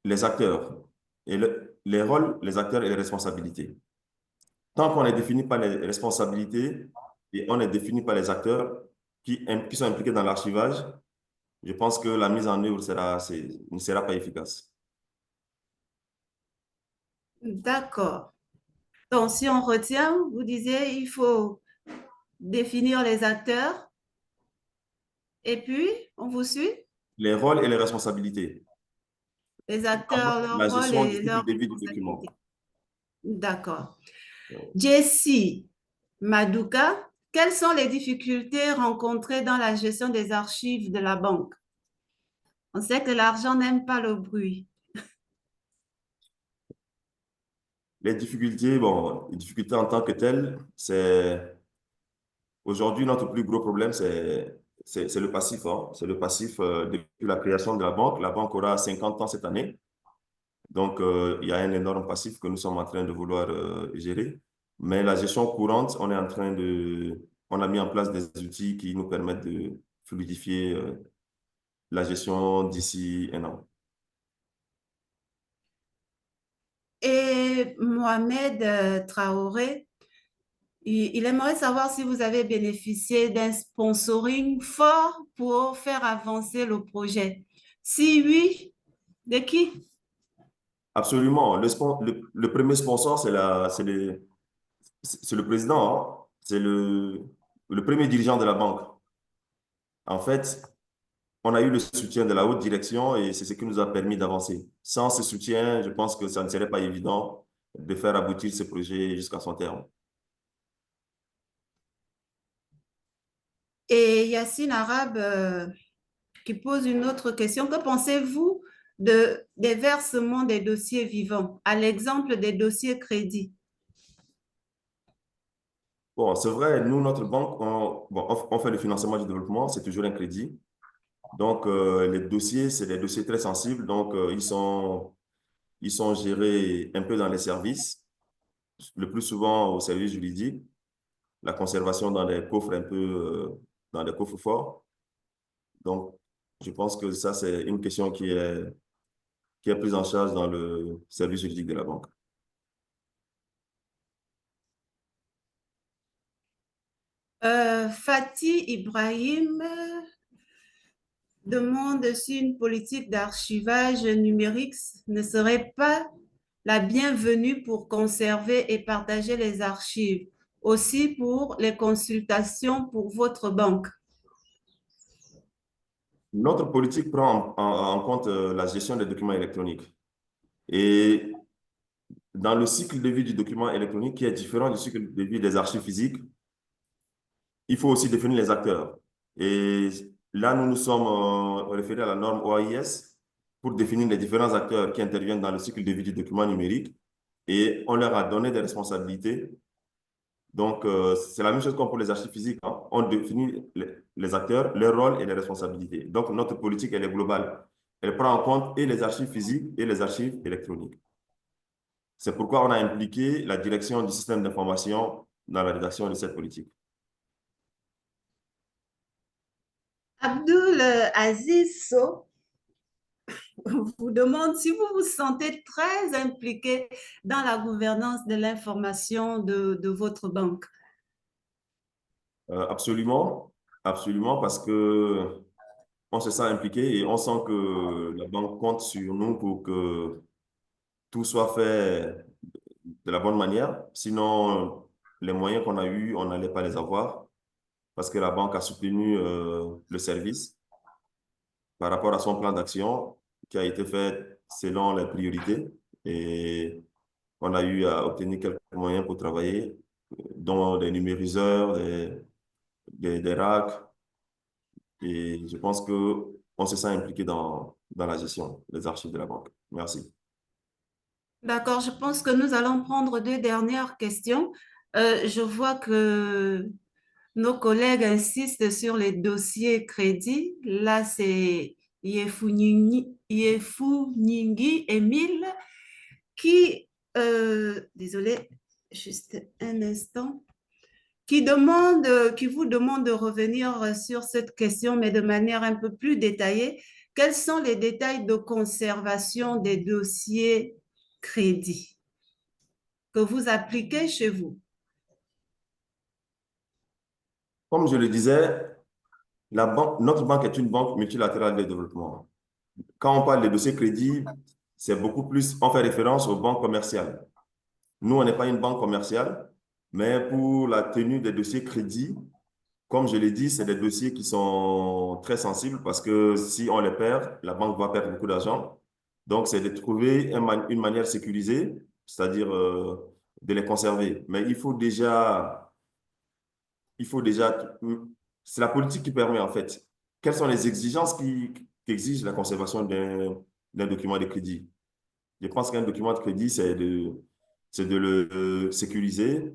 Speaker 1: les acteurs et les rôles, les acteurs et les responsabilités. Tant qu'on ne définit pas les responsabilités et on ne définit pas les acteurs qui sont impliqués dans l'archivage, je pense que la mise en œuvre ne sera pas efficace.
Speaker 2: D'accord. Donc, si on retient, vous disiez, il faut définir les acteurs et puis, on vous suit,
Speaker 1: Les rôles et les responsabilités.
Speaker 2: les acteurs, leur
Speaker 1: La
Speaker 2: rôle
Speaker 1: gestion du
Speaker 2: et
Speaker 1: cycle
Speaker 2: leurs
Speaker 1: de vie du
Speaker 2: responsabilités.
Speaker 1: document.
Speaker 2: D'accord. Jessie Maduka, quelles sont les difficultés rencontrées dans la gestion des archives de la banque? On sait que l'argent n'aime pas le bruit.
Speaker 1: Les difficultés, bon, les difficultés en tant que telles, c'est aujourd'hui notre plus gros problème, c'est le passif, hein. C'est le passif depuis la création de la banque. La banque aura 50 ans cette année. Donc, il y a un énorme passif que nous sommes en train de vouloir gérer. Mais la gestion courante, on a mis en place des outils qui nous permettent de fluidifier la gestion d'ici un an.
Speaker 2: Et Mohamed Traoré, il aimerait savoir si vous avez bénéficié d'un sponsoring fort pour faire avancer le projet. Si oui, de qui?
Speaker 1: Absolument. Le premier sponsor, c'est le président, hein. C'est le premier dirigeant de la banque. En fait, on a eu le soutien de la haute direction et c'est ce qui nous a permis d'avancer. Sans ce soutien, je pense que ça ne serait pas évident de faire aboutir ce projet jusqu'à son terme.
Speaker 2: Et Yacine Arabe qui pose une autre question. Que pensez-vous des versements des dossiers vivants, à l'exemple des dossiers crédits?
Speaker 1: Bon, c'est vrai, nous, notre banque, on fait le financement du développement, c'est toujours un crédit. Donc, les dossiers, c'est des dossiers très sensibles. Donc, ils sont gérés un peu dans les services, le plus souvent au service juridique, la conservation dans des coffres un peu, dans des coffres forts. Donc, je pense que ça, c'est une question qui est prise en charge dans le service juridique de la banque.
Speaker 2: Fatih Ibrahim demande si une politique d'archivage numérique ne serait pas la bienvenue pour conserver et partager les archives, aussi pour les consultations pour votre banque.
Speaker 1: Notre politique prend en compte la gestion des documents électroniques. Et dans le cycle de vie du document électronique, qui est différent du cycle de vie des archives physiques, il faut aussi définir les acteurs. Et là, nous nous sommes référés à la norme OAIS pour définir les différents acteurs qui interviennent dans le cycle de vie du document numérique. Et on leur a donné des responsabilités. Donc, c'est la même chose comme pour les archives physiques, hein. On définit les acteurs, leurs rôles et les responsabilités. Donc, notre politique, elle est globale. Elle prend en compte et les archives physiques et les archives électroniques. C'est pourquoi on a impliqué la direction du système d'information dans la rédaction de cette politique.
Speaker 2: Abdul Aziz So vous demande si vous vous sentez très impliqué dans la gouvernance de l'information de votre banque.
Speaker 1: Absolument, absolument, parce que on se sent impliqué et on sent que la banque compte sur nous pour que tout soit fait de la bonne manière. Sinon, les moyens qu'on a eus, on n'allait pas les avoir parce que la banque a soutenu le service par rapport à son plan d'action qui a été fait selon les priorités. Et on a eu à obtenir quelques moyens pour travailler, dont des numériseurs, des racks. Et je pense qu'on se sent impliqué dans la gestion des archives de la banque. Merci.
Speaker 2: D'accord, je pense que nous allons prendre deux dernières questions. Je vois que nos collègues insistent sur les dossiers crédits. Là, c'est Yefunyingi Emile qui, désolé, juste un instant, qui vous demande de revenir sur cette question, mais de manière un peu plus détaillée. Quels sont les détails de conservation des dossiers crédits que vous appliquez chez vous?
Speaker 1: Comme je le disais, notre banque est une banque multilatérale de développement. Quand on parle de dossiers crédits, c'est beaucoup plus, on fait référence aux banques commerciales. Nous, on n'est pas une banque commerciale, mais pour la tenue des dossiers crédits, comme je l'ai dit, c'est des dossiers qui sont très sensibles parce que si on les perd, la banque va perdre beaucoup d'argent. Donc, c'est de trouver une manière sécurisée, c'est-à-dire de les conserver. Mais il faut déjà, c'est la politique qui permet en fait. Quelles sont les exigences qu'exige la conservation d'un document de crédit? Je pense qu'un document de crédit, c'est de le sécuriser,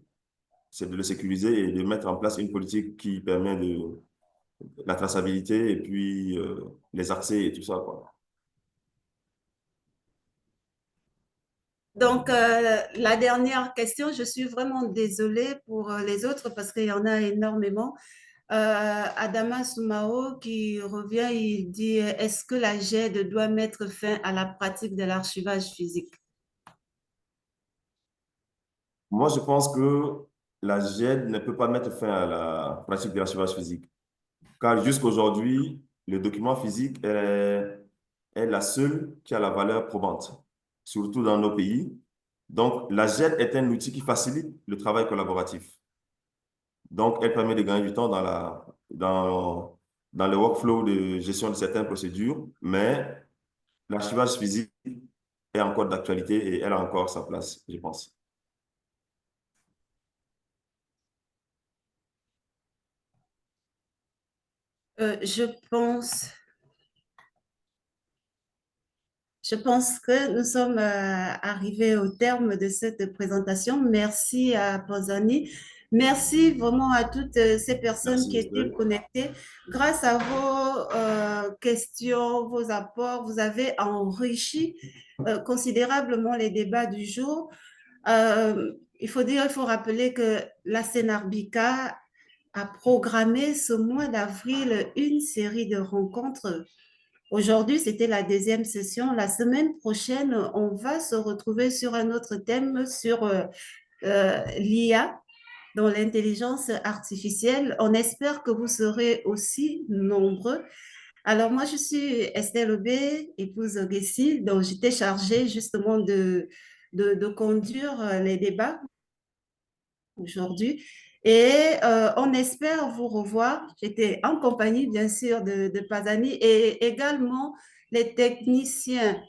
Speaker 1: c'est de le sécuriser et de mettre en place une politique qui permet de la traçabilité et puis les accès et tout ça, quoi.
Speaker 2: Donc, la dernière question, je suis vraiment désolée pour les autres parce qu'il y en a énormément. Adama Soumao qui revient, il dit, est-ce que la GED doit mettre fin à la pratique de l'archivage physique?
Speaker 1: Moi, je pense que la GED ne peut pas mettre fin à la pratique de l'archivage physique, car jusqu'aujourd'hui, le document physique est la seule qui a la valeur probante, surtout dans nos pays. Donc, la GED est un outil qui facilite le travail collaboratif. Donc, elle permet de gagner du temps dans le workflow de gestion de certaines procédures, mais l'archivage physique est encore d'actualité et elle a encore sa place, je pense.
Speaker 2: Euh, je pense, je pense que nous sommes arrivés au terme de cette présentation. Merci à Panzani. Merci vraiment à toutes ces personnes
Speaker 1: Merci,
Speaker 2: qui étaient
Speaker 1: Isabelle.
Speaker 2: connectées. Grâce à vos questions, vos apports, vous avez enrichi considérablement les débats du jour. Il faut rappeler que la Sénarbica a programmé ce mois d'avril une série de rencontres. Aujourd'hui, c'était la deuxième session. La semaine prochaine, on va se retrouver sur un autre thème, sur l'IA, dans l'intelligence artificielle. On espère que vous serez aussi nombreux. Alors, moi, je suis Estelle Obé, épouse Gessi, donc j'étais chargée justement de conduire les débats aujourd'hui. Et on espère vous revoir. J'étais en compagnie, bien sûr, de Pazani et également les techniciens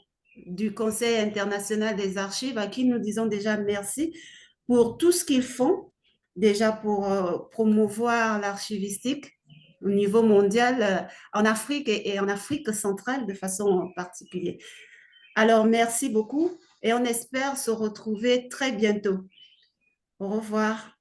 Speaker 2: du Conseil international des archives à qui nous disons déjà merci pour tout ce qu'ils font, déjà pour promouvoir l'archivistique au niveau mondial en Afrique et en Afrique centrale de façon particulière. Alors, merci beaucoup et on espère se retrouver très bientôt. Au revoir.